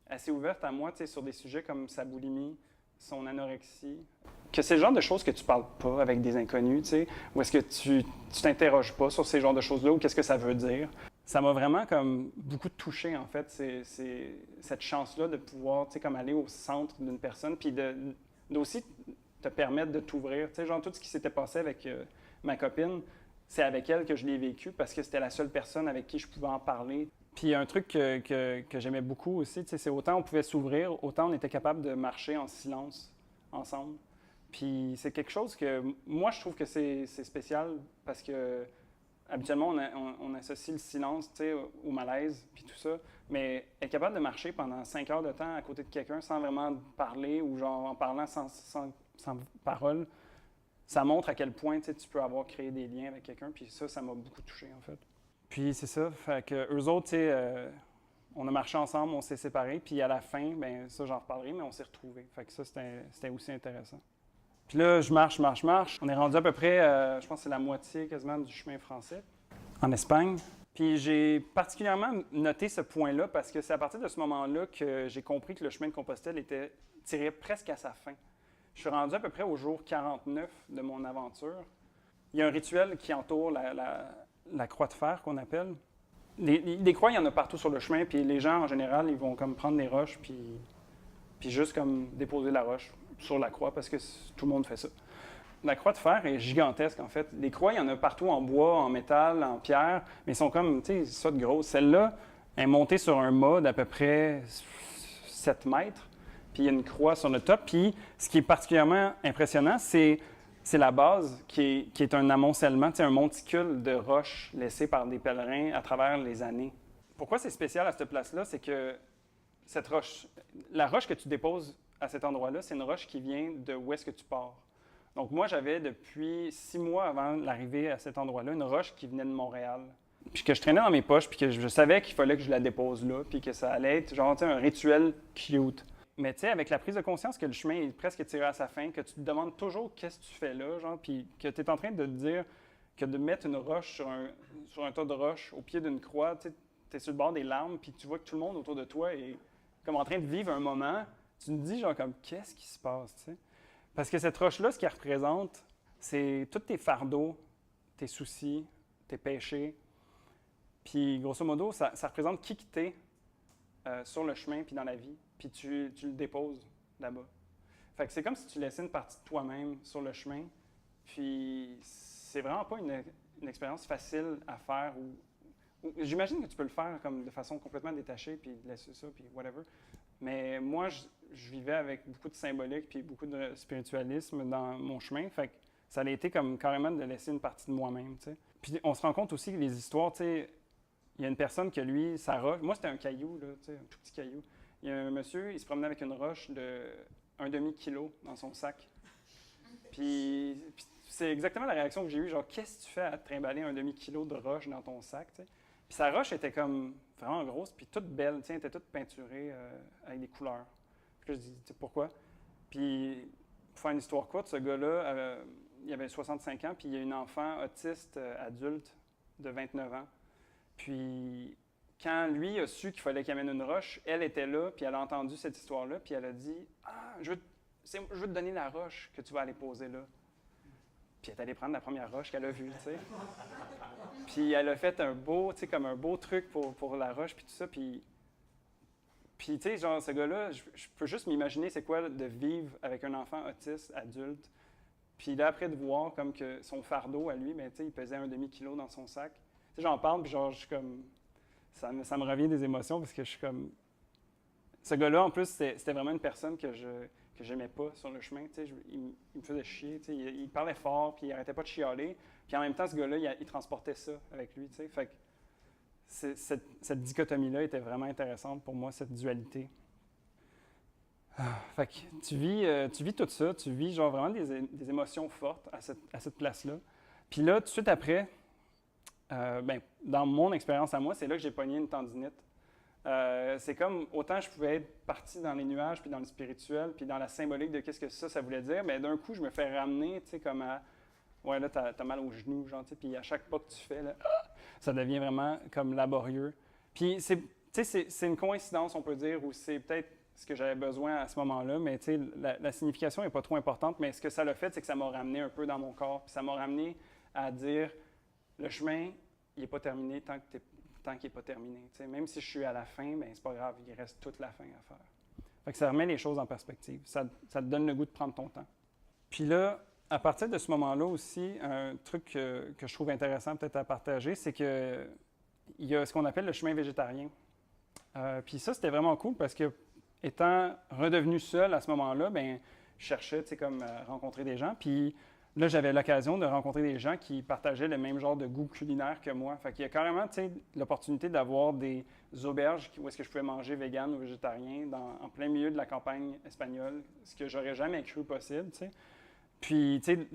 elle s'est ouverte à moi, tu sais, sur des sujets comme sa boulimie, son anorexie, que c'est le genre de choses que tu parles pas avec des inconnus, tu sais, ou est-ce que tu t'interroges pas sur ces genres de choses-là, ou qu'est-ce que ça veut dire. Ça m'a vraiment comme beaucoup touché, en fait, c'est cette chance-là de pouvoir, tu sais, comme aller au centre d'une personne, puis d'aussi te permettre de t'ouvrir. Tu sais, genre tout ce qui s'était passé avec ma copine, c'est avec elle que je l'ai vécu parce que c'était la seule personne avec qui je pouvais en parler. Puis un truc que j'aimais beaucoup aussi, tu sais, c'est autant on pouvait s'ouvrir, autant on était capable de marcher en silence ensemble. Puis c'est quelque chose que moi, je trouve que c'est spécial parce que habituellement, on associe le silence, tu sais, au malaise, puis tout ça. Mais être capable de marcher pendant 5 heures de temps à côté de quelqu'un sans vraiment parler ou genre en parlant sans parole, ça montre à quel point tu peux avoir créé des liens avec quelqu'un. Puis ça m'a beaucoup touché, en fait. Puis c'est ça, fait que eux autres, tu sais, on a marché ensemble, on s'est séparés. Puis à la fin, bien ça, j'en reparlerai, mais on s'est retrouvés. Fait que ça, c'était aussi intéressant. Puis là, je marche. On est rendu à peu près, je pense que c'est la moitié quasiment du chemin français, en Espagne. Puis j'ai particulièrement noté ce point-là parce que c'est à partir de ce moment-là que j'ai compris que le chemin de Compostelle tirait presque à sa fin. Je suis rendu à peu près au jour 49 de mon aventure. Il y a un rituel qui entoure la croix de fer qu'on appelle. Des croix, il y en a partout sur le chemin, puis les gens, en général, ils vont comme prendre des roches, puis juste comme déposer la roche sur la croix, parce que tout le monde fait ça. La croix de fer est gigantesque, en fait. Les croix, il y en a partout en bois, en métal, en pierre, mais ils sont comme, tu sais, ça de gros. Celle-là est montée sur un mât d'à peu près 7 mètres, puis il y a une croix sur le top. Puis ce qui est particulièrement impressionnant, c'est la base qui est un amoncellement, un monticule de roches laissées par des pèlerins à travers les années. Pourquoi c'est spécial à cette place-là? C'est que la roche que tu déposes à cet endroit-là, c'est une roche qui vient de où est-ce que tu pars. Donc moi, j'avais depuis 6 mois avant l'arrivée à cet endroit-là, une roche qui venait de Montréal. Puis que je traînais dans mes poches, puis que je savais qu'il fallait que je la dépose là, puis que ça allait être genre, tu sais, un rituel cute. Mais tu sais, avec la prise de conscience que le chemin est presque tiré à sa fin, que tu te demandes toujours qu'est-ce que tu fais là, genre, puis que tu es en train de te dire que de mettre une roche sur un tas de roches au pied d'une croix, tu es sur le bord des larmes, puis tu vois que tout le monde autour de toi est comme en train de vivre un moment, tu te dis genre comme qu'est-ce qui se passe, tu sais? Parce que cette roche-là, ce qu'elle représente, c'est tous tes fardeaux, tes soucis, tes péchés. Puis grosso modo, ça représente qui t'es sur le chemin puis dans la vie, puis tu le déposes là-bas. Fait que c'est comme si tu laissais une partie de toi-même sur le chemin, puis c'est vraiment pas une expérience facile à faire. J'imagine que tu peux le faire comme de façon complètement détachée, puis laisser ça, puis whatever. Mais moi, je vivais avec beaucoup de symbolique puis beaucoup de spiritualisme dans mon chemin. Fait que ça a été comme carrément de laisser une partie de moi-même, tu sais. Puis on se rend compte aussi que les histoires, tu sais, il y a une personne que lui, sa roche, moi c'était un caillou, là, tu sais, un tout petit caillou. Il y a un monsieur, il se promenait avec une roche de 1/2 kilo dans son sac. Puis c'est exactement la réaction que j'ai eue, genre, qu'est-ce que tu fais à te trimballer 1/2 kilo de roche dans ton sac, tu sais? Puis sa roche était comme vraiment grosse, puis toute belle, tu sais, elle était toute peinturée avec des couleurs. Puis là, je dis, tu sais, pourquoi? Puis, pour faire une histoire courte, ce gars-là, il avait 65 ans, puis il y a une enfant autiste adulte de 29 ans. Puis, quand lui a su qu'il fallait qu'il amène une roche, elle était là, puis elle a entendu cette histoire-là, puis elle a dit « Ah, je veux te donner la roche que tu vas aller poser là. » Puis elle est allée prendre la première roche qu'elle a vue, tu sais. Puis elle a fait un beau, tu sais, comme un beau truc pour la roche, puis tout ça, puis tu sais, genre, ce gars-là, je peux juste m'imaginer c'est quoi de vivre avec un enfant autiste, adulte, puis là, après, de voir comme que son fardeau à lui, ben, tu sais, il pesait 1/2 kilo dans son sac. Tu sais, j'en parle, puis genre, je suis comme... Ça me revient des émotions, parce que je suis comme... Ce gars-là, en plus, c'était vraiment une personne que j'aimais pas sur le chemin, tu sais, il me faisait chier, tu sais, il parlait fort, puis il arrêtait pas de chialer, puis en même temps, ce gars-là, il transportait ça avec lui, tu sais, fait que cette dichotomie-là était vraiment intéressante pour moi, cette dualité. Fait que tu vis tout ça, tu vis genre vraiment des émotions fortes à cette place-là. Puis là, tout de suite après, dans mon expérience à moi, c'est là que j'ai pogné une tendinite. C'est comme, autant je pouvais être parti dans les nuages, puis dans le spirituel, puis dans la symbolique de qu'est-ce que ça voulait dire, mais d'un coup, je me fais ramener, tu sais, comme à, ouais, là, t'as mal aux genoux, genre, tu sais, puis à chaque pas que tu fais, là, ça devient vraiment comme laborieux. Puis, tu sais, c'est une coïncidence, on peut dire, ou c'est peut-être ce que j'avais besoin à ce moment-là, mais tu sais, la signification n'est pas trop importante, mais ce que ça l'a fait, c'est que ça m'a ramené un peu dans mon corps, puis ça m'a ramené à dire, le chemin, il n'est pas terminé tant qu'il n'est pas terminé. T'sais, même si je suis à la fin, ben c'est pas grave, il reste toute la fin à faire. Fait que ça remet les choses en perspective. Ça te donne le goût de prendre ton temps. Puis là, à partir de ce moment-là aussi, un truc que je trouve intéressant peut-être à partager, c'est qu'il y a ce qu'on appelle le chemin végétarien. Puis ça, c'était vraiment cool parce que, étant redevenu seul à ce moment-là, ben je cherchais, tu sais, comme rencontrer des gens. Puis là, j'avais l'occasion de rencontrer des gens qui partageaient le même genre de goût culinaire que moi. Fait qu'il y a carrément, tu sais, l'opportunité d'avoir des auberges où est-ce que je pouvais manger vegan ou végétarien en plein milieu de la campagne espagnole, ce que j'aurais jamais cru possible, tu sais. Puis, tu sais,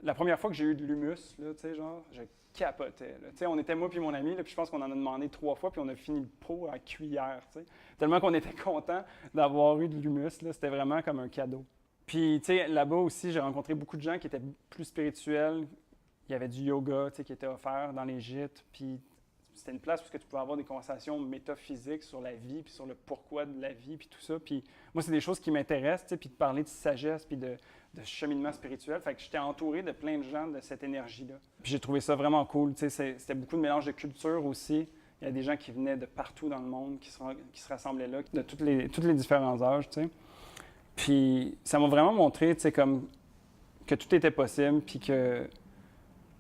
la première fois que j'ai eu de l'humus, là, tu sais, genre, je capotais, là. Tu sais, on était moi puis mon ami, là, puis je pense qu'on en a demandé 3 fois, puis on a fini le pot à cuillère, tu sais. Tellement qu'on était content d'avoir eu de l'humus, là, c'était vraiment comme un cadeau. Puis, tu sais, là-bas aussi, j'ai rencontré beaucoup de gens qui étaient plus spirituels. Il y avait du yoga, tu sais, qui était offert dans les gîtes. Puis, c'était une place où tu pouvais avoir des conversations métaphysiques sur la vie, puis sur le pourquoi de la vie, puis tout ça. Puis, moi, c'est des choses qui m'intéressent, tu sais, puis de parler de sagesse, puis de cheminement spirituel. Fait que j'étais entouré de plein de gens de cette énergie-là. Puis, j'ai trouvé ça vraiment cool. Tu sais, c'était beaucoup de mélange de cultures aussi. Il y a des gens qui venaient de partout dans le monde, qui se rassemblaient là, de tous les différents âges, tu sais. Puis ça m'a vraiment montré, tu sais, comme que tout était possible, puis que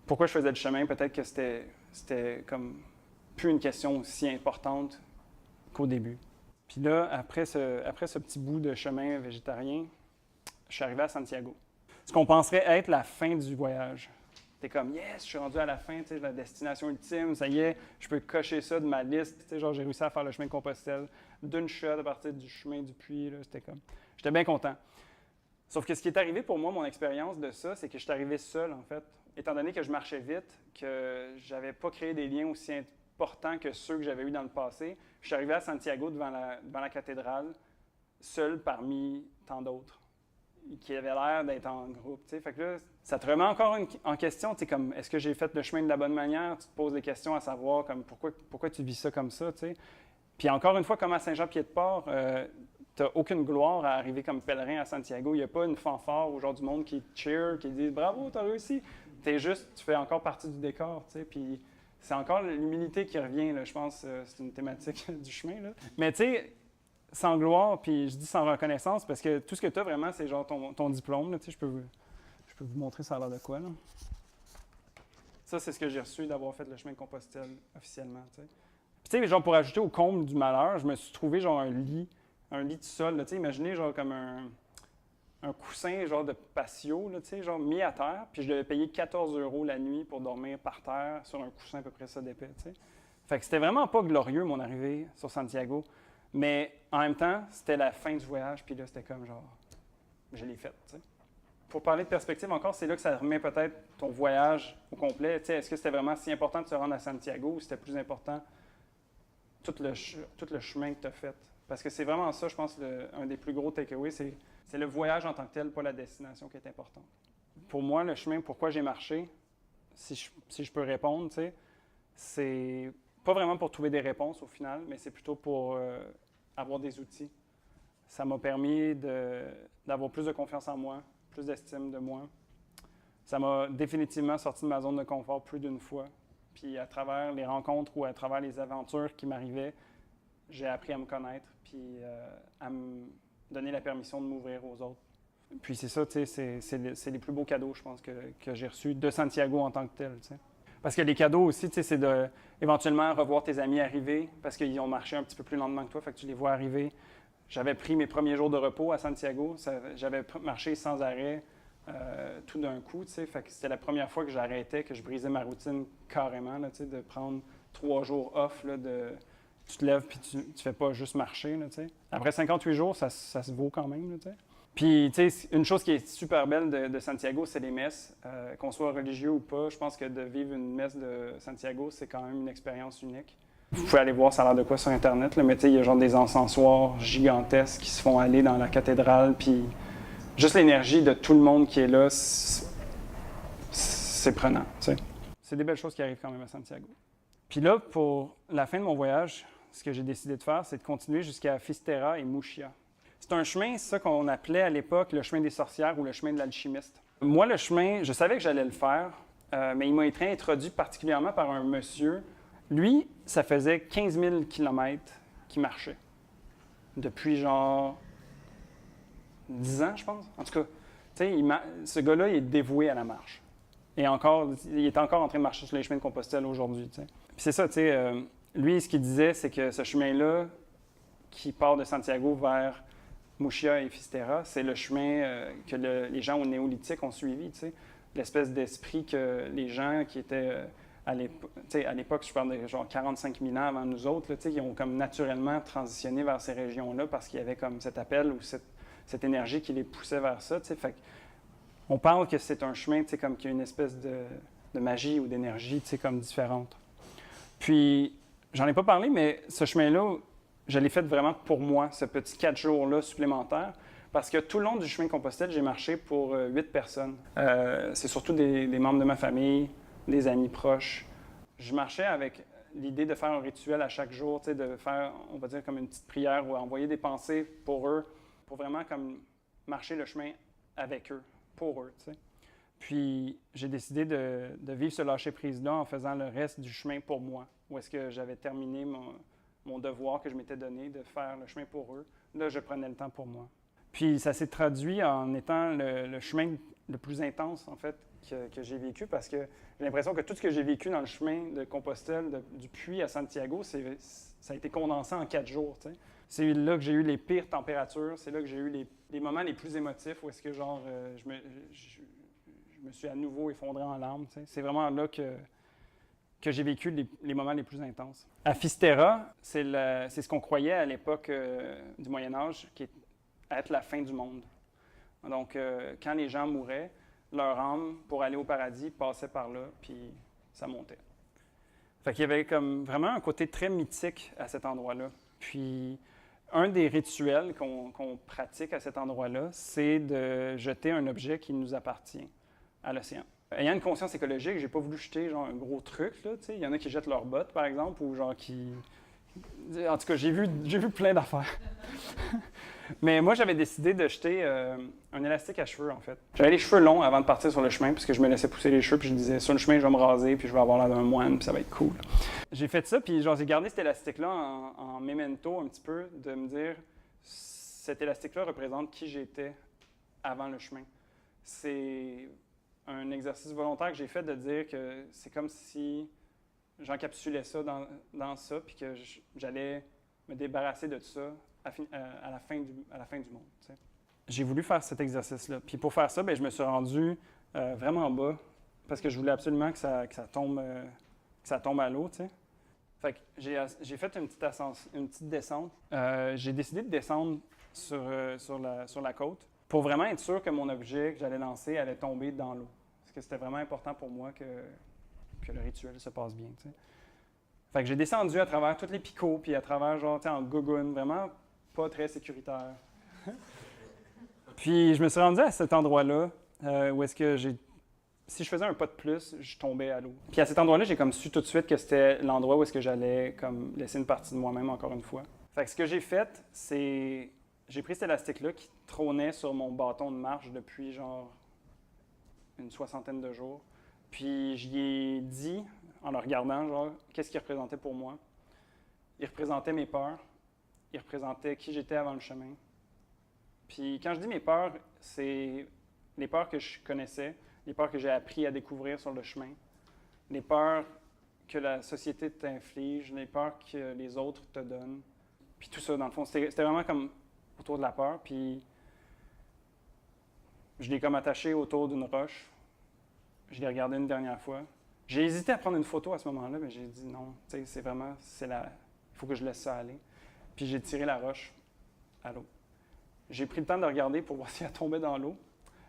pourquoi je faisais le chemin, peut-être que c'était comme plus une question aussi importante qu'au début. Puis là, après ce petit bout de chemin végétarien, je suis arrivé à Santiago. Ce qu'on penserait être la fin du voyage. T'es comme, yes, je suis rendu à la fin, tu sais, la destination ultime, ça y est, je peux cocher ça de ma liste. Tu sais, genre, j'ai réussi à faire le chemin de Compostelle d'une shot à partir du chemin du puits, là, c'était comme... J'étais bien content. Sauf que ce qui est arrivé pour moi, mon expérience de ça, c'est que je suis arrivé seul, en fait. Étant donné que je marchais vite, que j'avais pas créé des liens aussi importants que ceux que j'avais eus dans le passé, je suis arrivé à Santiago devant la cathédrale, seul parmi tant d'autres, qui avaient l'air d'être en groupe. T'sais. Fait que là, ça te remet encore en question, comme est-ce que j'ai fait le chemin de la bonne manière? Tu te poses des questions à savoir comme pourquoi tu vis ça comme ça. T'sais. Puis encore une fois, comme à Saint-Jean-Pied-de-Port, tu n'as aucune gloire à arriver comme pèlerin à Santiago. Il n'y a pas une fanfare ou genre du monde qui cheer, qui dit « Bravo, tu as réussi! » Tu fais encore partie du décor, tu sais, puis c'est encore l'humilité qui revient, là, je pense, c'est une thématique du chemin, là. Mais tu sais, sans gloire, puis je dis sans reconnaissance, parce que tout ce que tu as vraiment, c'est genre ton diplôme, là, tu sais, je peux vous montrer ça a l'air de quoi, là. Ça, c'est ce que j'ai reçu d'avoir fait le chemin de Compostelle officiellement, tu sais. Puis tu sais, genre pour ajouter au comble du malheur, je me suis trouvé genre un lit de sol, tu sais, imaginez genre comme un coussin genre de patio, tu sais, genre mis à terre, puis je devais payer 14 € la nuit pour dormir par terre sur un coussin à peu près ça d'épais, tu sais. Fait que c'était vraiment pas glorieux mon arrivée sur Santiago, mais en même temps, c'était la fin du voyage, puis là, c'était comme genre, je l'ai fait, tu sais. Pour parler de perspective encore, c'est là que ça remet peut-être ton voyage au complet, tu sais, est-ce que c'était vraiment si important de se rendre à Santiago ou c'était plus important tout le chemin que tu as fait? Parce que c'est vraiment ça, je pense, un des plus gros takeaways, c'est le voyage en tant que tel, pas la destination qui est importante. Pour moi, le chemin, pourquoi j'ai marché, si je peux répondre, tu sais, c'est pas vraiment pour trouver des réponses au final, mais c'est plutôt pour avoir des outils. Ça m'a permis d'avoir plus de confiance en moi, plus d'estime de moi. Ça m'a définitivement sorti de ma zone de confort plus d'une fois. Puis à travers les rencontres ou à travers les aventures qui m'arrivaient, j'ai appris à me connaître, puis à me donner la permission de m'ouvrir aux autres. Puis c'est ça, tu sais, c'est les plus beaux cadeaux, je pense, que j'ai reçus de Santiago en tant que tel, tu sais. Parce que les cadeaux aussi, tu sais, c'est éventuellement revoir tes amis arriver, parce qu'ils ont marché un petit peu plus lentement que toi, fait que tu les vois arriver. J'avais pris mes premiers jours de repos à Santiago, j'avais marché sans arrêt tout d'un coup, tu sais, fait que c'était la première fois que j'arrêtais, que je brisais ma routine carrément, là, tu sais, de prendre 3 jours off, là, tu te lèves puis tu fais pas juste marcher, là, tu sais. Après 58 jours, ça se vaut quand même, là, tu sais. Puis, tu sais, une chose qui est super belle de Santiago, c'est les messes. Qu'on soit religieux ou pas, je pense que de vivre une messe de Santiago, c'est quand même une expérience unique. Vous pouvez aller voir ça a l'air de quoi sur Internet, là, mais tu sais, il y a genre des encensoirs gigantesques qui se font aller dans la cathédrale, puis juste l'énergie de tout le monde qui est là, c'est prenant, tu sais. C'est des belles choses qui arrivent quand même à Santiago. Puis là, pour la fin de mon voyage, ce que j'ai décidé de faire, c'est de continuer jusqu'à Fisterra et Mouchia. C'est un chemin, ça qu'on appelait à l'époque le chemin des sorcières ou le chemin de l'alchimiste. Moi, le chemin, je savais que j'allais le faire, mais il m'a été introduit particulièrement par un monsieur. Lui, ça faisait 15 000 km qu'il marchait. Depuis genre 10 ans, je pense. En tout cas, tu sais, ce gars-là, il est dévoué à la marche. Et encore, il est encore en train de marcher sur les chemins de Compostelle aujourd'hui, tu sais. Puis c'est ça, tu sais, lui, ce qu'il disait, c'est que ce chemin-là, qui part de Santiago vers Mouchia et Fisterra, c'est le chemin que les gens au néolithique ont suivi, tu sais. L'espèce d'esprit que les gens qui étaient à l'époque, je parle de genre 45 000 ans avant nous autres, là, tu sais, qui ont comme naturellement transitionné vers ces régions-là parce qu'il y avait comme cet appel ou cette énergie qui les poussait vers ça, tu sais. Fait on parle que c'est un chemin, tu sais, comme qu'il y a une espèce de magie ou d'énergie, tu sais, comme différente. Puis, j'en ai pas parlé, mais ce chemin-là, je l'ai fait vraiment pour moi, ce petit 4 jours-là supplémentaire, parce que tout le long du chemin de Compostelle, j'ai marché pour 8 personnes. C'est surtout des membres de ma famille, des amis proches. Je marchais avec l'idée de faire un rituel à chaque jour, tu sais, de faire, on va dire, comme une petite prière ou envoyer des pensées pour eux, pour vraiment comme marcher le chemin avec eux, pour eux, tu sais. Puis, j'ai décidé de vivre ce lâcher-prise-là en faisant le reste du chemin pour moi, où est-ce que j'avais terminé mon devoir que je m'étais donné de faire le chemin pour eux. Là, je prenais le temps pour moi. Puis, ça s'est traduit en étant le chemin le plus intense, en fait, que j'ai vécu, parce que j'ai l'impression que tout ce que j'ai vécu dans le chemin de Compostelle, du Puy à Santiago, ça a été condensé en 4 jours, tu sais. C'est là que j'ai eu les pires températures, c'est là que j'ai eu les moments les plus émotifs, où est-ce que, genre, je me suis à nouveau effondré en larmes, tu sais. C'est vraiment là que j'ai vécu les moments les plus intenses. À Fisterra, c'est ce qu'on croyait à l'époque du Moyen Âge, qui est être la fin du monde. Donc, quand les gens mouraient, leur âme, pour aller au paradis, passait par là, puis ça montait. Fait qu'il y avait comme vraiment un côté très mythique à cet endroit-là. Puis, un des rituels qu'on pratique à cet endroit-là, c'est de jeter un objet qui nous appartient à l'océan. Ayant une conscience écologique, j'ai pas voulu jeter genre un gros truc, là, tu sais. Il y en a qui jettent leurs bottes, par exemple, ou genre qui... En tout cas, j'ai vu plein d'affaires. Mais moi, j'avais décidé de jeter un élastique à cheveux, en fait. J'avais les cheveux longs avant de partir sur le chemin, puisque je me laissais pousser les cheveux, puis je disais, sur le chemin, je vais me raser, puis je vais avoir l'air d'un moine, puis ça va être cool. J'ai fait ça, puis genre, j'ai gardé cet élastique-là en memento un petit peu, de me dire, cet élastique-là représente qui j'étais avant le chemin. C'est un exercice volontaire que j'ai fait de dire que c'est comme si j'encapsulais ça dans ça, puis que j'allais me débarrasser de ça à la fin du monde. Tu sais. J'ai voulu faire cet exercice-là. Puis pour faire ça, bien, je me suis rendu vraiment bas, parce que je voulais absolument que ça tombe à l'eau. Tu sais. Fait que j'ai fait une petite descente. J'ai décidé de descendre sur la côte pour vraiment être sûr que mon objet que j'allais lancer allait tomber dans l'eau. Parce que c'était vraiment important pour moi que le rituel se passe bien. Tu sais. Fait que j'ai descendu à travers tous les picots, puis à travers, genre, tu sais, en gougoune, vraiment pas très sécuritaire. Puis je me suis rendu à cet endroit-là où est-ce que si je faisais un pas de plus, je tombais à l'eau. Puis à cet endroit-là, j'ai comme su tout de suite que c'était l'endroit où est-ce que j'allais comme laisser une partie de moi-même encore une fois. Fait que ce que j'ai fait, c'est j'ai pris cet élastique-là qui trônait sur mon bâton de marche depuis genre une 60aine de jours. Puis j'y ai dit, en le regardant, genre, qu'est-ce qu'il représentait pour moi. Il représentait mes peurs. Il représentait qui j'étais avant le chemin. Puis quand je dis mes peurs, c'est les peurs que je connaissais, les peurs que j'ai appris à découvrir sur le chemin, les peurs que la société t'inflige, les peurs que les autres te donnent. Puis tout ça, dans le fond, c'était vraiment comme autour de la peur. Puis je l'ai comme attaché autour d'une roche. Je l'ai regardé une dernière fois. J'ai hésité à prendre une photo à ce moment-là, mais j'ai dit non, tu sais, il faut que je laisse ça aller. Puis j'ai tiré la roche à l'eau. J'ai pris le temps de regarder pour voir si elle tombait dans l'eau.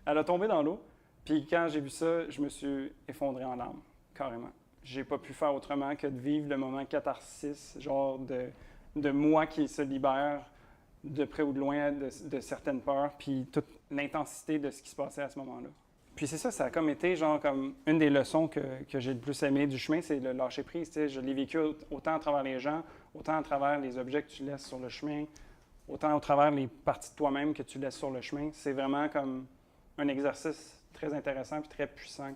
Elle a tombé dans l'eau, puis quand j'ai vu ça, je me suis effondré en larmes, carrément. J'ai pas pu faire autrement que de vivre le moment catharsis, genre de moi qui se libère de près ou de loin de certaines peurs, puis toute l'intensité de ce qui se passait à ce moment-là. Puis c'est ça a comme été genre comme une des leçons que j'ai le plus aimé du chemin, c'est le lâcher prise. Tu sais, je l'ai vécu autant à travers les gens, autant à travers les objets que tu laisses sur le chemin, autant à travers les parties de toi-même que tu laisses sur le chemin. C'est vraiment comme un exercice très intéressant et très puissant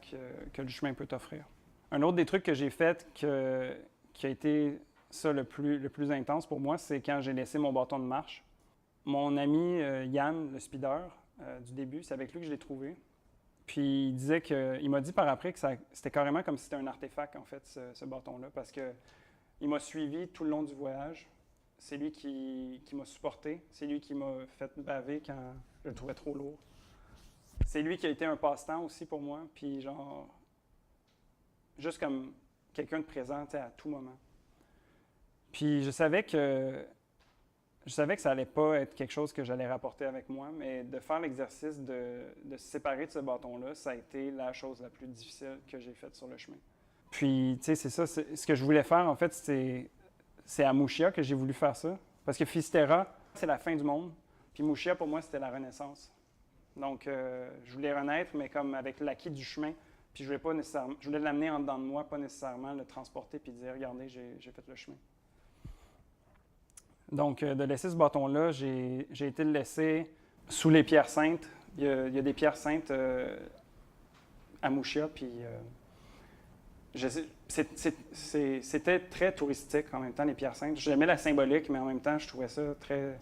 que le chemin peut t'offrir. Un autre des trucs que j'ai fait qui a été ça le plus intense pour moi, c'est quand j'ai laissé mon bâton de marche. Mon ami Yann, le speeder, du début, c'est avec lui que je l'ai trouvé. Puis il disait il m'a dit par après que c'était carrément comme si c'était un artefact, en fait, ce bâton-là, parce qu'il m'a suivi tout le long du voyage. C'est lui qui m'a supporté. C'est lui qui m'a fait baver quand je le trouvais trop lourd. C'est lui qui a été un passe-temps aussi pour moi. Puis genre, juste comme quelqu'un de présent à tout moment. Puis je savais que ça allait pas être quelque chose que j'allais rapporter avec moi, mais de faire l'exercice de se séparer de ce bâton-là, ça a été la chose la plus difficile que j'ai faite sur le chemin. Puis, tu sais, c'est ça, ce que je voulais faire, en fait, c'est à Mouchia que j'ai voulu faire ça. Parce que Fisterra, c'est la fin du monde, puis Mouchia, pour moi, c'était la renaissance. Donc, je voulais renaître, mais comme avec l'acquis du chemin, puis je voulais l'amener en dedans de moi, pas nécessairement le transporter puis dire, regardez, j'ai fait le chemin. Donc, de laisser ce bâton-là, j'ai été le laisser sous les pierres saintes. Il y a des pierres saintes à Mouchia, puis c'était très touristique en même temps, les pierres saintes. J'aimais la symbolique, mais en même temps, je trouvais ça très,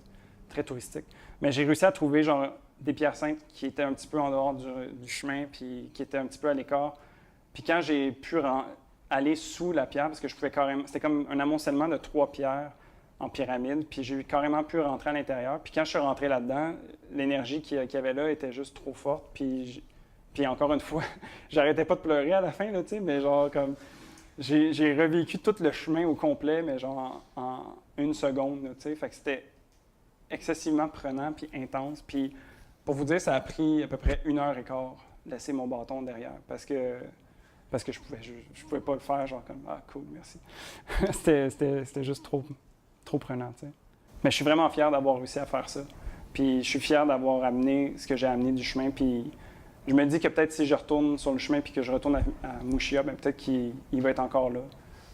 très touristique. Mais j'ai réussi à trouver genre des pierres saintes qui étaient un petit peu en dehors du chemin, puis qui étaient un petit peu à l'écart. Puis quand j'ai pu aller sous la pierre, parce que je pouvais carrément... C'était comme un amoncellement de 3 pierres en pyramide, puis j'ai carrément pu rentrer à l'intérieur. Puis quand je suis rentré là-dedans, l'énergie qu'il y avait là était juste trop forte. Puis encore une fois, j'arrêtais pas de pleurer à la fin, là, tu sais, mais genre comme... J'ai revécu tout le chemin au complet, mais genre en 1 seconde, tu sais. Fait que c'était excessivement prenant puis intense. Puis Pour vous dire, ça a pris à peu près 1h15 laisser mon bâton derrière parce que je pouvais pas le faire, genre comme « Ah, cool, merci ». C'était juste trop prenant, tu sais. Mais je suis vraiment fier d'avoir réussi à faire ça. Puis je suis fier d'avoir amené ce que j'ai amené du chemin. Puis je me dis que peut-être si je retourne sur le chemin puis que je retourne à Mouchia, bien peut-être qu'il va être encore là.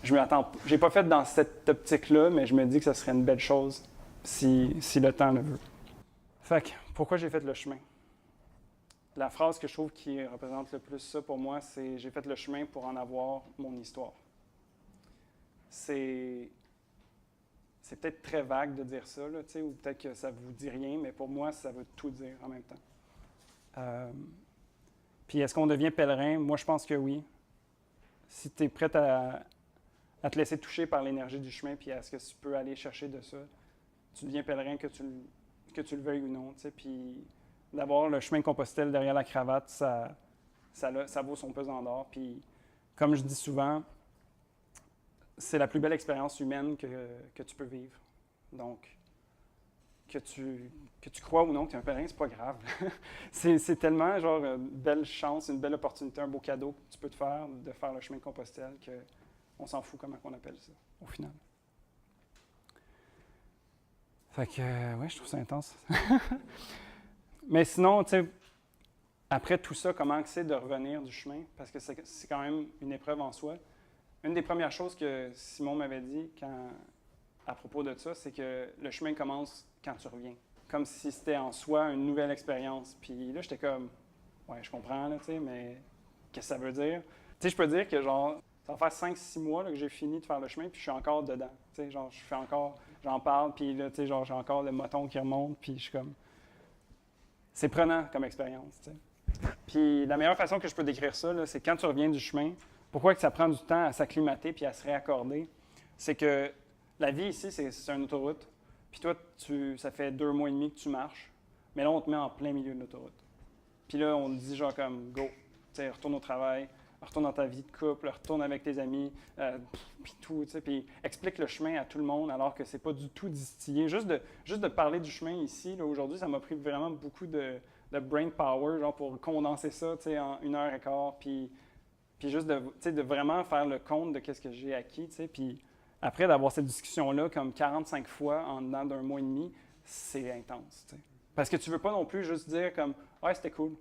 Je n'ai pas fait dans cette optique-là, mais je me dis que ce serait une belle chose si le temps le veut. Fait que, pourquoi j'ai fait le chemin? La phrase que je trouve qui représente le plus ça pour moi, c'est « J'ai fait le chemin pour en avoir mon histoire ». C'est peut-être très vague de dire ça, là, ou peut-être que ça ne vous dit rien, mais pour moi, ça veut tout dire en même temps. Puis est-ce qu'on devient pèlerin? Moi, je pense que oui. Si tu es prêt à te laisser toucher par l'énergie du chemin, puis à ce que tu peux aller chercher de ça, tu deviens pèlerin que tu le veuilles ou non. Puis d'avoir le chemin de Compostelle derrière la cravate, ça vaut son pesant d'or. Puis comme je dis souvent, c'est la plus belle expérience humaine que tu peux vivre. Donc, que tu crois ou non que tu es un pèlerin, c'est pas grave. c'est tellement genre une belle chance, une belle opportunité, un beau cadeau que tu peux te faire de faire le chemin de Compostelle qu'on s'en fout comment on appelle ça, au final. Fait que, ouais, je trouve ça intense. Mais sinon, tu sais, après tout ça, comment c'est de revenir du chemin? Parce que c'est quand même une épreuve en soi. Une des premières choses que Simon m'avait dit à propos de ça, c'est que le chemin commence quand tu reviens. Comme si c'était en soi une nouvelle expérience. Puis là, j'étais comme, ouais, je comprends, là, tu sais, mais qu'est-ce que ça veut dire? Tu sais, je peux dire que, genre, ça va faire 5-6 mois là, que j'ai fini de faire le chemin, puis je suis encore dedans. Tu sais, genre, j'en parle, puis là, tu sais, genre, j'ai encore le moton qui remonte, puis je suis comme... C'est prenant comme expérience, tu sais. Puis la meilleure façon que je peux décrire ça, là, c'est quand tu reviens du chemin. Pourquoi que ça prend du temps à s'acclimater puis à se réaccorder? C'est que la vie ici, c'est une autoroute. Puis toi, ça fait 2 mois et demi que tu marches, mais là, on te met en plein milieu de l'autoroute. Puis là, on te dit genre comme « go », tu sais, retourne au travail, retourne dans ta vie de couple, retourne avec tes amis, puis tout, tu sais, puis explique le chemin à tout le monde alors que c'est pas du tout distillé. Juste de parler du chemin ici, là, aujourd'hui, ça m'a pris vraiment beaucoup de brain power, genre pour condenser ça, tu sais, en 1h15, puis juste de vraiment faire le compte de qu'est-ce que j'ai acquis, tu sais, puis après d'avoir cette discussion-là comme 45 fois en dedans d'un mois et demi, c'est intense, tu sais. Parce que tu veux pas non plus juste dire comme « ouais, c'était cool ».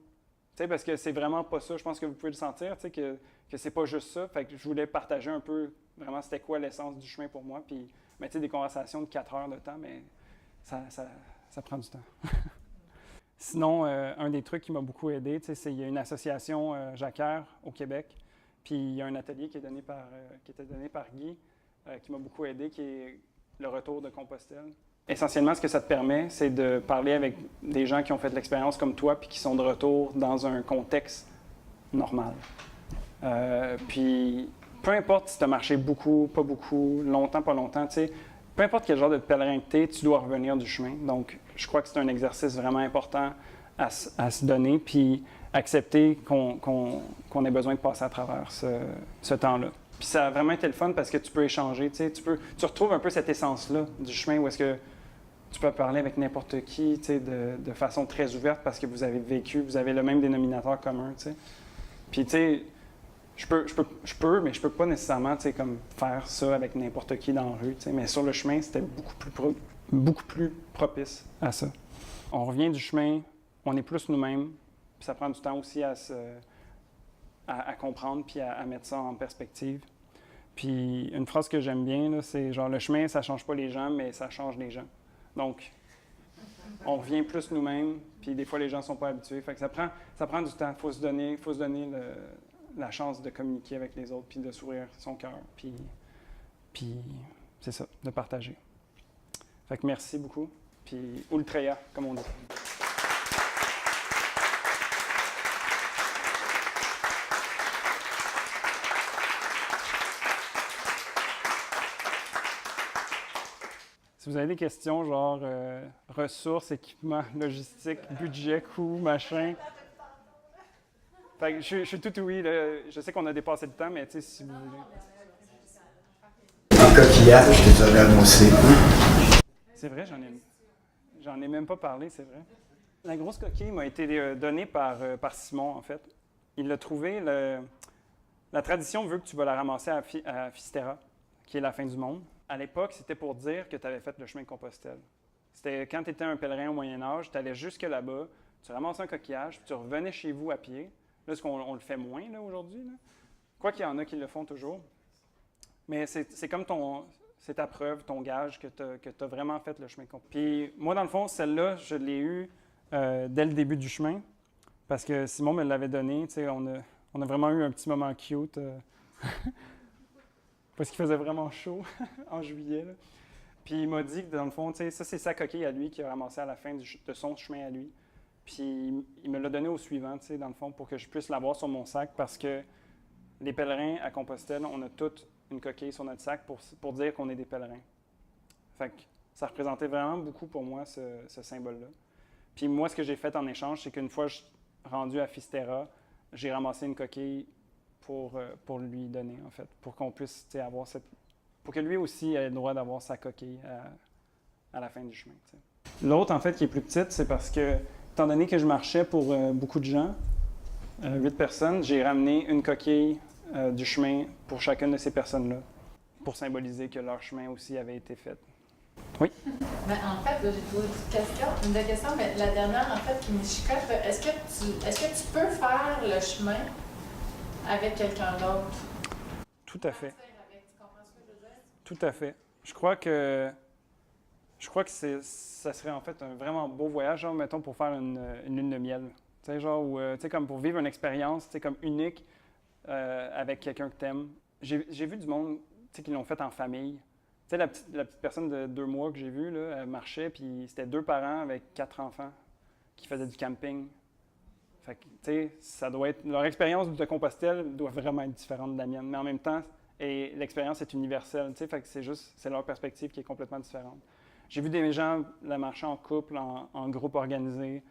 Tu sais, parce que c'est vraiment pas ça. Je pense que vous pouvez le sentir, tu sais, que c'est pas juste ça. Fait que je voulais partager un peu vraiment c'était quoi l'essence du chemin pour moi. Puis, mais tu sais, des conversations de 4 heures de temps, mais ça prend du temps. Sinon, un des trucs qui m'a beaucoup aidé, tu sais, c'est il y a une association Jacquard au Québec. Puis il y a un atelier qui était donné par Guy, qui m'a beaucoup aidé, qui est le retour de Compostelle. Essentiellement, ce que ça te permet, c'est de parler avec des gens qui ont fait l'expérience comme toi puis qui sont de retour dans un contexte normal. Puis, peu importe si tu as marché beaucoup, pas beaucoup, longtemps, pas longtemps, tu sais, peu importe quel genre de pèlerin que tu es, tu dois revenir du chemin. Donc, je crois que c'est un exercice vraiment important à se donner puis accepter qu'on ait besoin de passer à travers ce temps-là. Puis ça a vraiment été le fun parce que tu peux échanger, tu sais, tu retrouves un peu cette essence-là du chemin où est-ce que tu peux parler avec n'importe qui, tu sais, de façon très ouverte parce que vous avez vécu, vous avez le même dénominateur commun, tu sais. Puis, tu sais, je peux, mais je peux pas nécessairement, tu sais, comme faire ça avec n'importe qui dans la rue, tu sais. Mais sur le chemin, c'était beaucoup plus propice à ça. On revient du chemin, on est plus nous-mêmes, puis ça prend du temps aussi à comprendre puis à mettre ça en perspective. Puis une phrase que j'aime bien, là, c'est genre le chemin, ça change pas les gens, mais ça change les gens. Donc, on revient plus nous-mêmes, puis des fois les gens sont pas habitués. Fait que ça prend du temps. Faut se donner la chance de communiquer avec les autres, puis de s'ouvrir son cœur, puis c'est ça, de partager. Fait que merci beaucoup, puis Ultreya, comme on dit. Si vous avez des questions, genre ressources, équipements, logistique, budget, coût, machin. Fait que je suis tout oui. Là. Je sais qu'on a dépassé le temps, mais tu sais, si vous voulez. En coquillage, je les aurais annoncés. C'est vrai, j'en ai même pas parlé, c'est vrai. La grosse coquille m'a été donnée par Simon, en fait. Il l'a trouvé. La tradition veut que tu vas la ramasser à Fistera, qui est la fin du monde. À l'époque, c'était pour dire que tu avais fait le chemin de Compostelle. C'était quand tu étais un pèlerin au Moyen Âge, tu allais jusque là-bas, tu ramassais un coquillage, puis tu revenais chez vous à pied. Là, est-ce qu'on le fait moins là, aujourd'hui? Là? Quoi qu'il y en a qui le font toujours. Mais c'est comme c'est ta preuve, ton gage que tu as vraiment fait le chemin de Compostelle. Puis moi, dans le fond, celle-là, je l'ai eue dès le début du chemin, parce que Simon me l'avait donnée. On a vraiment eu un petit moment cute. Parce qu'il faisait vraiment chaud en juillet. Là. Puis il m'a dit que dans le fond, ça c'est sa coquille à lui qu'il a ramassée à la fin de son chemin à lui. Puis il me l'a donné au suivant, dans le fond, pour que je puisse l'avoir sur mon sac parce que les pèlerins à Compostelle, on a toutes une coquille sur notre sac pour dire qu'on est des pèlerins. Fait que ça représentait vraiment beaucoup pour moi, ce symbole-là. Puis moi, ce que j'ai fait en échange, c'est qu'une fois rendu à Fistera, j'ai ramassé une coquille pour lui donner, en fait, pour qu'on puisse avoir pour que lui aussi ait le droit d'avoir sa coquille à la fin du chemin. T'sais. L'autre, en fait, qui est plus petite, c'est parce que, étant donné que je marchais pour beaucoup de gens, 8 personnes, j'ai ramené une coquille du chemin pour chacune de ces personnes-là, pour symboliser que leur chemin aussi avait été fait. Oui? Ben, en fait, là, j'ai trouvé une des questions, mais la dernière, en fait, qui me chicote, est-ce que tu peux faire le chemin avec quelqu'un d'autre? Tout à fait. Tu comprends ce que je veux dire? Tout à fait. Je crois que ça serait en fait un vraiment beau voyage, genre, mettons, pour faire une lune de miel. Tu sais, genre, comme pour vivre une expérience, comme unique avec quelqu'un que t'aimes. J'ai vu du monde, qui l'ont fait en famille. Tu sais, la petite personne de 2 mois que j'ai vue, là, elle marchait, puis c'était 2 parents avec 4 enfants qui faisaient du camping. Fait que, tu sais, ça doit être... Leur expérience de Compostelle doit vraiment être différente de la mienne, mais en même temps, l'expérience est universelle, tu sais, fait que c'est leur perspective qui est complètement différente. J'ai vu des gens la marcher en couple, en groupe organisé.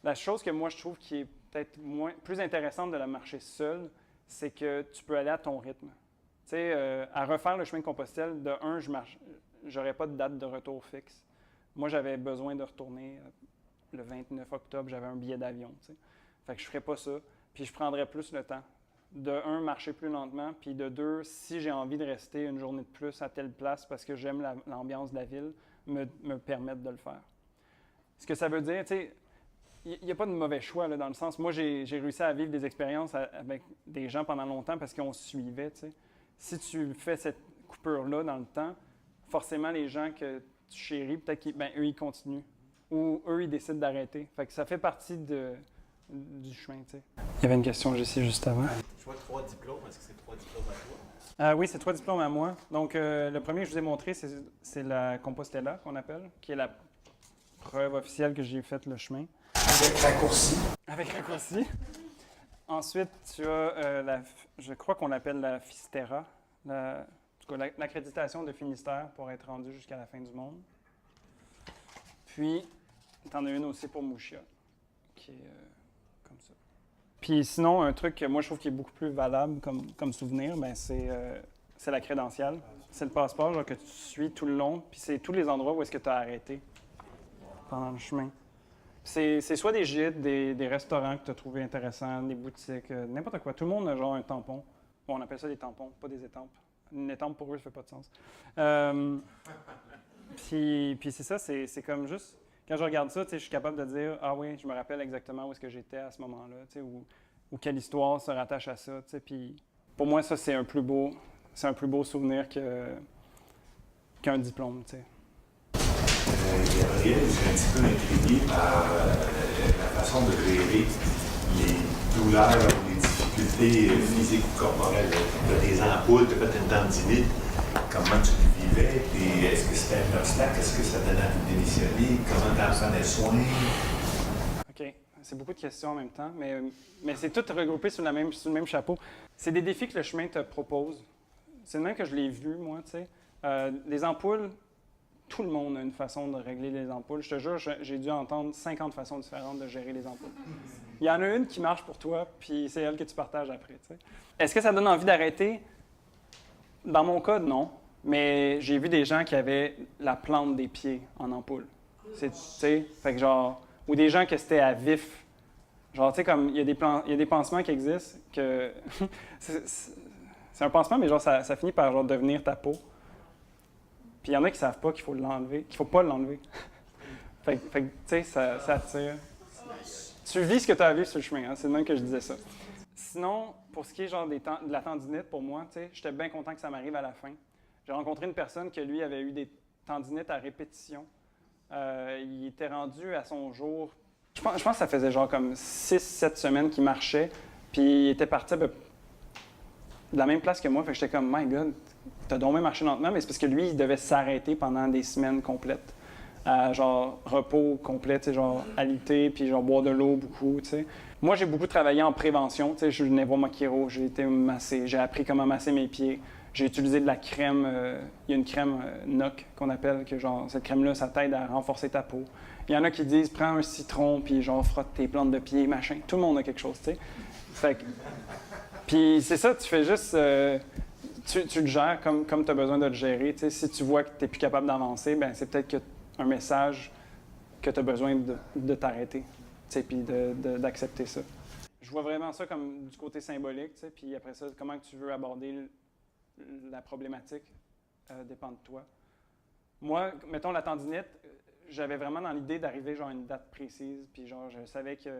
La chose que moi, je trouve qui est peut-être plus intéressante de la marcher seule, c'est que tu peux aller à ton rythme. Tu sais, à refaire le chemin de Compostelle, de un, j'aurais pas de date de retour fixe. Moi, j'avais besoin de retourner le 29 octobre, j'avais un billet d'avion, tu sais. Fait que je ferais pas ça, puis je prendrais plus le temps. De un, marcher plus lentement, puis de deux, si j'ai envie de rester une journée de plus à telle place parce que j'aime l'ambiance de la ville, me permettre de le faire. Ce que ça veut dire, tu sais, il n'y a pas de mauvais choix, là, dans le sens, moi, j'ai réussi à vivre des expériences avec des gens pendant longtemps parce qu'on se suivait, tu sais. Si tu fais cette coupure-là dans le temps, forcément, les gens que tu chéris, peut-être qu'eux, ils continuent. Ou eux, ils décident d'arrêter. Fait que ça fait partie du chemin, tu sais. Il y avait une question, je sais, juste avant. Je vois 3 diplômes. Est-ce que c'est 3 diplômes à toi? Oui, c'est 3 diplômes à moi. Donc, le premier que je vous ai montré, c'est la Compostela, qu'on appelle, qui est la preuve officielle que j'ai fait le chemin. Avec raccourci. Avec raccourci. Ensuite, tu as, je crois qu'on l'appelle la Fistera, l'accréditation de Finistère pour être rendu jusqu'à la fin du monde. Puis, tu en as une aussi pour Mouchia, qui est comme ça. Puis sinon, un truc que moi je trouve qui est beaucoup plus valable comme souvenir, c'est la crédentiale. C'est le passeport genre, que tu suis tout le long, puis c'est tous les endroits où est-ce que tu as arrêté pendant le chemin. C'est soit des gîtes, des restaurants que tu as trouvé intéressants, des boutiques, n'importe quoi. Tout le monde a genre un tampon. Bon, on appelle ça des tampons, pas des étampes. Une étampe pour eux, ça fait pas de sens. Puis c'est ça, c'est comme juste... Quand je regarde ça, je suis capable de dire « Ah oui, je me rappelle exactement où est-ce que j'étais à ce moment-là, ou quelle histoire se rattache à ça. » Puis pour moi, ça, c'est un plus beau souvenir qu'un diplôme. Gabriel, je suis un petit peu intrigué par la façon de gérer les douleurs ou les difficultés physiques ou corporelles. Tu as des ampoules, tu as fait une tendinite. Comment tu le vivais? Et est-ce que c'était un obstacle? Est-ce que ça donnait envie de démissionner? Comment tu en prenais soin? OK. C'est beaucoup de questions en même temps, mais c'est tout regroupé sous le même chapeau. C'est des défis que le chemin te propose. C'est le même que je l'ai vu, moi, tu sais. Les ampoules, tout le monde a une façon de régler les ampoules. Je te jure, j'ai dû entendre 50 façons différentes de gérer les ampoules. Il y en a une qui marche pour toi, puis c'est elle que tu partages après, tu sais. Est-ce que ça donne envie d'arrêter? Dans mon cas, non. Mais j'ai vu des gens qui avaient la plante des pieds en ampoule. Tu sais, fait que genre, Ou des gens que c'était à vif. Genre, tu sais, comme il y a des pansements qui existent que. c'est un pansement, mais genre, ça finit par genre, devenir ta peau. Puis il y en a qui savent pas qu'il faut l'enlever, qu'il faut pas l'enlever. fait que tu sais, ça tire. Tu vis ce que tu as vu sur le chemin, hein? C'est le même que je disais ça. Sinon, pour ce qui est genre de la tendinite, pour moi, tu sais, j'étais bien content que ça m'arrive à la fin. J'ai rencontré une personne qui, lui, avait eu des tendinites à répétition. Il était rendu à son jour. Je pense que ça faisait genre comme 6-7 semaines qu'il marchait, puis il était parti de la même place que moi. Fait que j'étais comme, my God, t'as donc même marché lentement, mais c'est parce que lui, il devait s'arrêter pendant des semaines complètes. Genre repos complet, tu sais, genre alité, puis genre boire de l'eau beaucoup, tu sais. Moi, j'ai beaucoup travaillé en prévention, tu sais, je venais voir ma chiro, j'ai été massé, j'ai appris comment masser mes pieds. J'ai utilisé de la crème, il y a une crème NOC qu'on appelle, que genre, cette crème-là, ça t'aide à renforcer ta peau. Il y en a qui disent, prends un citron, puis genre, frotte tes plantes de pied, machin. Tout le monde a quelque chose, tu sais. Fait que... Puis c'est ça, tu fais juste... tu le gères comme tu as besoin de le gérer, tu sais. Si tu vois que tu n'es plus capable d'avancer, ben c'est peut-être un message que tu as besoin de t'arrêter, tu sais, puis d'accepter ça. Je vois vraiment ça comme du côté symbolique, tu sais, puis après ça, comment tu veux aborder la problématique dépend de toi. Moi, mettons la tendinite, j'avais vraiment dans l'idée d'arriver genre à une date précise, puis genre je savais que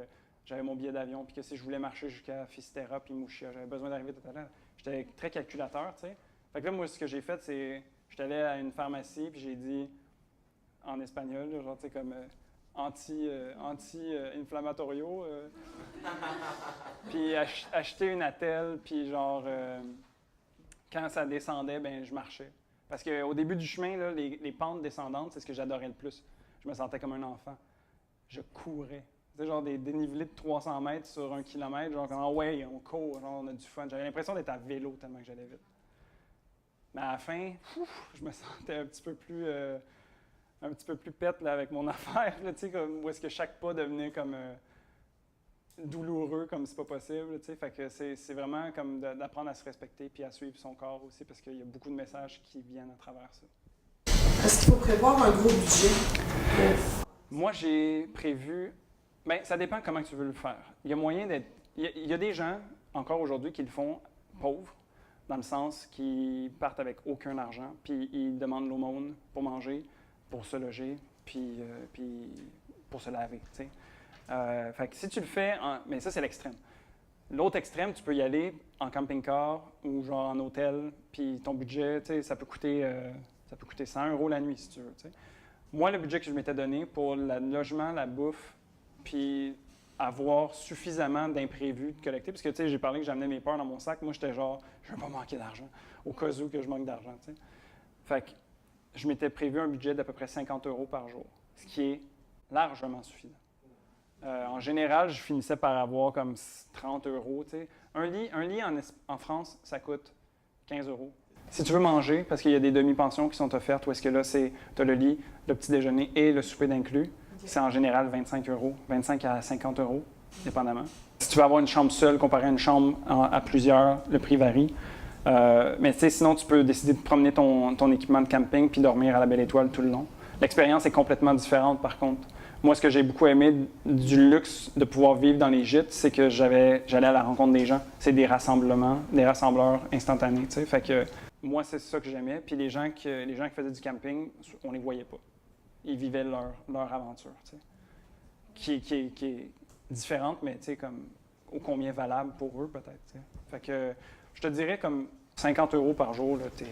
j'avais mon billet d'avion, puis que si je voulais marcher jusqu'à Fistera puis Mouchia, j'avais besoin d'arriver tout à l'heure. J'étais très calculateur, tu sais. Fait que là, moi, ce que j'ai fait, c'est, j'étais allé à une pharmacie, puis j'ai dit, en espagnol, genre, tu sais, comme anti-inflammatorio, puis acheter une attelle, puis genre... quand ça descendait, ben je marchais. Parce qu'au début du chemin, là, les pentes descendantes, c'est ce que j'adorais le plus. Je me sentais comme un enfant. Je courais. Tu sais, genre des dénivelés de 300 mètres sur 1 kilomètre, genre comme, ouais, on court, genre, on a du fun. J'avais l'impression d'être à vélo tellement que j'allais vite. Mais à la fin, je me sentais un petit peu plus pète là, avec mon affaire, là, tu sais, comme, où est-ce que chaque pas devenait comme... douloureux comme c'est pas possible, tu sais. Fait que c'est vraiment comme d'apprendre à se respecter puis à suivre son corps aussi parce qu'il y a beaucoup de messages qui viennent à travers ça. Est-ce qu'il faut prévoir un gros budget? Moi, j'ai prévu... Bien, ça dépend comment tu veux le faire. Il y a moyen d'être... Il y a des gens, encore aujourd'hui, qui le font pauvres, dans le sens qu'ils partent avec aucun argent puis ils demandent l'aumône pour manger, pour se loger puis pour se laver, tu sais. Fait que si tu le fais, mais ça c'est l'extrême. L'autre extrême, tu peux y aller en camping-car ou genre en hôtel, puis ton budget, tu sais, ça peut coûter 100 € la nuit si tu veux. Tu sais. Moi, le budget que je m'étais donné pour le logement, la bouffe, puis avoir suffisamment d'imprévus de collecter, parce que tu sais, j'ai parlé que j'amenais mes peurs dans mon sac. Moi, j'étais genre, je veux pas manquer d'argent, au cas où que je manque d'argent. Tu sais. Fait que je m'étais prévu un budget d'à peu près 50 € par jour, ce qui est largement suffisant. En général, je finissais par avoir comme 30 €. Tu sais. Un lit en France, ça coûte 15 €. Si tu veux manger, parce qu'il y a des demi-pensions qui sont offertes, où est-ce que là, tu as le lit, le petit déjeuner et le souper d'inclus, c'est en général 25 €, 25 à 50 €, dépendamment. Si tu veux avoir une chambre seule comparé à une chambre à plusieurs, le prix varie. Mais tu sais, sinon, tu peux décider de promener ton équipement de camping puis dormir à la Belle Étoile tout le long. L'expérience est complètement différente, par contre. Moi, ce que j'ai beaucoup aimé du luxe de pouvoir vivre dans les gîtes, c'est que j'allais à la rencontre des gens. C'est des rassembleurs instantanés, tu sais. Fait que moi, c'est ça que j'aimais. Puis les gens qui faisaient du camping, on les voyait pas. Ils vivaient leur aventure, tu sais. Qui est différente, mais tu sais, comme ô combien valable pour eux, peut-être, tu sais. Fait que je te dirais comme 50 € par jour, là, t'es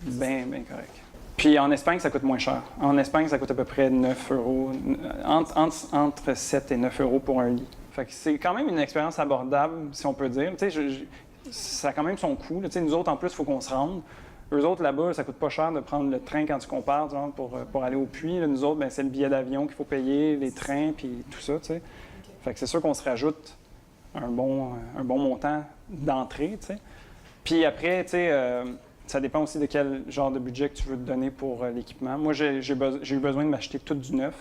bien correct. Puis en Espagne, ça coûte moins cher. En Espagne, ça coûte à peu près 9 €, entre 7 et 9 € pour un lit. Fait que c'est quand même une expérience abordable, si on peut dire. Tu sais, ça a quand même son coût. Tu sais, nous autres, en plus, il faut qu'on se rende. Eux autres, là-bas, ça coûte pas cher de prendre le train quand tu compares, genre, pour aller au puits. Là, nous autres, ben, c'est le billet d'avion qu'il faut payer, les trains, puis tout ça, tu sais. Fait que c'est sûr qu'on se rajoute un bon montant d'entrée, tu sais. Puis après, tu sais... ça dépend aussi de quel genre de budget que tu veux te donner pour l'équipement. Moi, j'ai eu besoin de m'acheter tout du neuf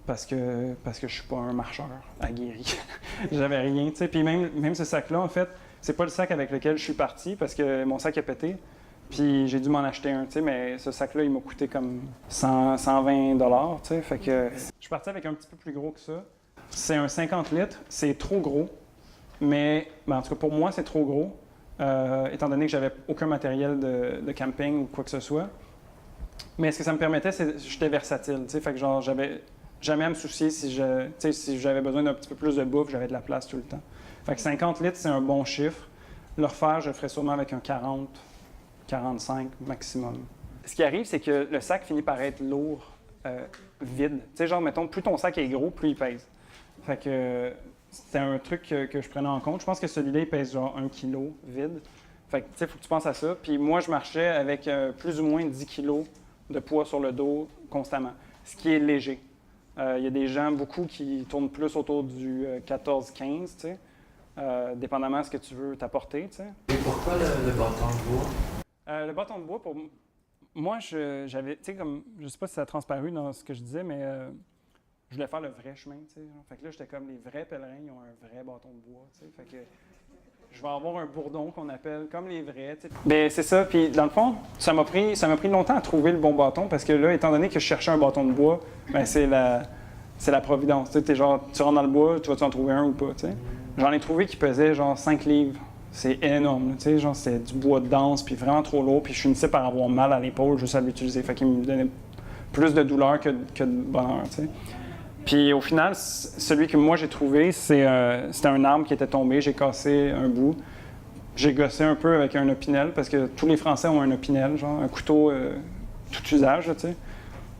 parce que je suis pas un marcheur aguerri. J'avais rien, tu sais. Puis même ce sac-là, en fait, c'est pas le sac avec lequel je suis parti parce que mon sac a pété. Puis j'ai dû m'en acheter un, tu sais, mais ce sac-là, il m'a coûté comme 120 $, tu sais. Fait que je suis parti avec un petit peu plus gros que ça. C'est un 50 litres, c'est trop gros, mais en tout cas pour moi, c'est trop gros, étant donné que j'avais aucun matériel de camping ou quoi que ce soit. Mais ce que ça me permettait, c'est que j'étais versatile, tu sais. Fait que genre, j'avais jamais à me soucier si j'avais besoin d'un petit peu plus de bouffe, j'avais de la place tout le temps. Fait que 50 litres, c'est un bon chiffre. Le refaire, je le ferais sûrement avec un 40, 45 maximum. Ce qui arrive, c'est que le sac finit par être lourd, vide. Tu sais, genre, mettons, plus ton sac est gros, plus il pèse. Fait que c'était un truc que je prenais en compte. Je pense que celui-là, il pèse genre 1 kg vide. Fait que, tu sais, il faut que tu penses à ça. Puis moi, je marchais avec plus ou moins 10 kg de poids sur le dos constamment, ce qui est léger. Il y a des gens, beaucoup, qui tournent plus autour du 14-15, tu sais, dépendamment de ce que tu veux t'apporter, tu sais. Et pourquoi le bâton de bois? Le bâton de bois, pour moi, j'avais, tu sais, comme, je sais pas si ça a transparu dans ce que je disais, mais je voulais faire le vrai chemin, tu sais. Fait que là, j'étais comme les vrais pèlerins, ils ont un vrai bâton de bois, tu sais. Fait que je vais avoir un bourdon qu'on appelle comme les vrais, tu sais. Bien, c'est ça. Puis, dans le fond, ça m'a pris longtemps à trouver le bon bâton parce que là, étant donné que je cherchais un bâton de bois, bien, c'est la providence. Tu sais, t'es genre, tu rentres dans le bois, tu vas-tu en trouver un ou pas, tu sais. J'en ai trouvé qui pesait genre 5 livres. C'est énorme, tu sais, genre, c'était du bois de danse, puis vraiment trop lourd, puis je finissais par avoir mal à l'épaule juste à l'utiliser. Fait qu'il me donnait plus de douleur que de bonheur, tu sais. Puis au final, celui que moi j'ai trouvé, c'était un arbre qui était tombé. J'ai cassé un bout. J'ai gossé un peu avec un opinel, parce que tous les Français ont un opinel, genre un couteau tout usage, tu sais.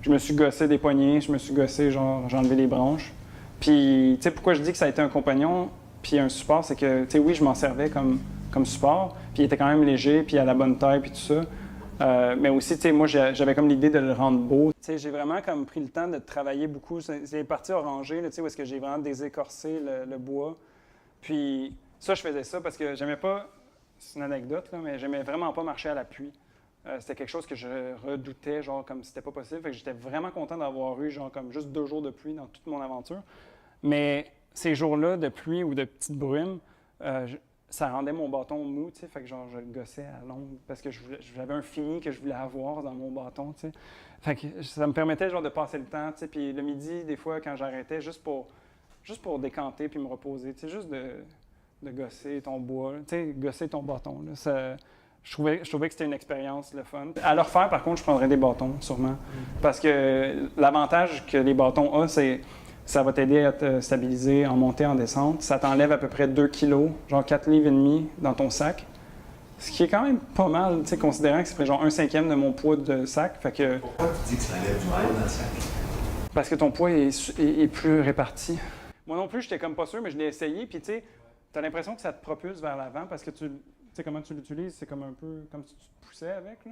Je me suis gossé des poignets, je me suis gossé, genre, j'ai enlevé les branches. Puis, tu sais, pourquoi je dis que ça a été un compagnon puis un support, c'est que, tu sais, oui, je m'en servais comme support, puis il était quand même léger, puis à la bonne taille, puis tout ça. Mais aussi, tu sais, moi, j'avais comme l'idée de le rendre beau. Tu sais, j'ai vraiment comme pris le temps de travailler beaucoup. C'est les parties orangées, tu sais, où est-ce que j'ai vraiment désécorcé le bois. Puis ça, je faisais ça parce que j'aimais pas, c'est une anecdote, là, mais j'aimais vraiment pas marcher à la pluie. C'était quelque chose que je redoutais, genre, comme c'était pas possible. Fait que j'étais vraiment content d'avoir eu, genre, comme juste 2 jours de pluie dans toute mon aventure. Mais ces jours-là de pluie ou de petite brume, ça rendait mon bâton mou, tu sais, fait que genre je le gossais à longue parce que j'avais un fini que je voulais avoir dans mon bâton, tu sais. Fait que ça me permettait genre de passer le temps, tu sais, puis le midi, des fois, quand j'arrêtais, juste pour décanter puis me reposer, tu sais, juste de gosser ton bois, tu sais, gosser ton bâton, là, ça, je trouvais que c'était une expérience le fun. À le refaire, par contre, je prendrais des bâtons, sûrement, parce que l'avantage que les bâtons ont, c'est ça va t'aider à te stabiliser en montée, en descente. Ça t'enlève à peu près 2 kilos, genre 4 livres et demi dans ton sac. Ce qui est quand même pas mal, tu sais, considérant que c'est genre 1/5 de mon poids de sac. Fait que, Pourquoi tu dis que ça enlève du poids dans le sac? parce que ton poids est plus réparti. Moi non plus, j'étais comme pas sûr, mais je l'ai essayé. Puis tu sais, t'as l'impression que ça te propulse vers l'avant parce que tu sais comment tu l'utilises, c'est comme un peu comme si tu te poussais avec, là.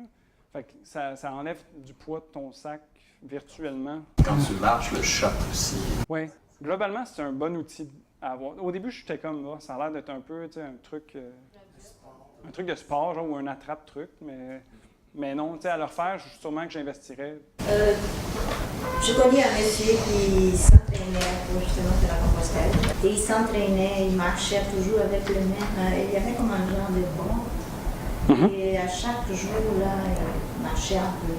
Fait que ça enlève du poids de ton sac virtuellement. Quand tu marches, le choc aussi. Oui. Globalement, c'est un bon outil à avoir. Au début, j'étais comme, oh, ça a l'air d'être un peu, tu sais, un truc de sport, genre, ou un attrape-truc, mais non, tu sais, à le refaire, sûrement que j'investirais. Je connais un monsieur qui s'entraînait pour justement faire la compostelle. Et il s'entraînait, il marchait toujours avec le même. Il y avait comme un genre de banc. Et à chaque jour, là, il marchait un peu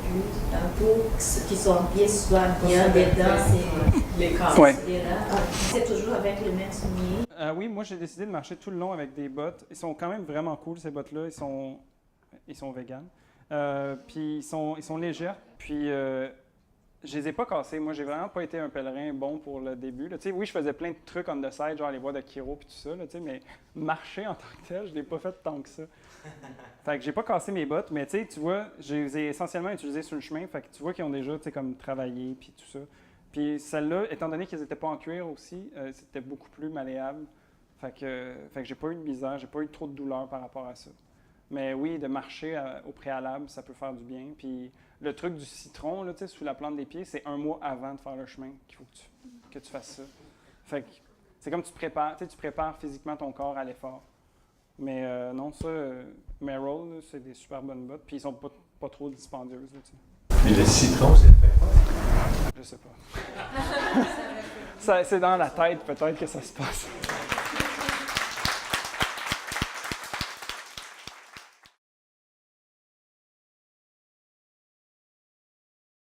pour que son pied soit bien dedans. Les corps. Ouais. C'est toujours avec le même soulier. Oui, moi, j'ai décidé de marcher tout le long avec des bottes. Ils sont quand même vraiment cool, ces bottes-là. Ils sont véganes. Puis ils sont légères. Puis je les ai pas cassées. Moi, j'ai vraiment pas été un pèlerin bon pour le début. Tu sais, oui, je faisais plein de trucs on the side, genre les voies de Kiro puis tout ça, là, tu sais, mais marcher en tant que tel, je l'ai pas fait tant que ça. Fait que j'ai pas cassé mes bottes, mais tu vois, je les ai essentiellement utilisées sur le chemin. Fait que tu vois qu'ils ont déjà, tu sais, comme travaillé puis tout ça. Puis celles-là, étant donné qu'elles n'étaient pas en cuir aussi, c'était beaucoup plus malléable. Fait que j'ai pas eu de misère, j'ai pas eu trop de douleur par rapport à ça. Mais oui, de marcher au préalable, ça peut faire du bien. Puis le truc du citron, là, sous la plante des pieds, c'est 1 mois avant de faire le chemin qu'il faut que tu fasses ça. Fait que c'est comme tu prépares physiquement ton corps à l'effort. Mais non, ça, Merrell, c'est des super bonnes bottes. Puis ils sont pas trop dispendieuses. Là, Mais le citron, c'est fait quoi? Je sais pas. C'est dans la tête peut-être que ça se passe.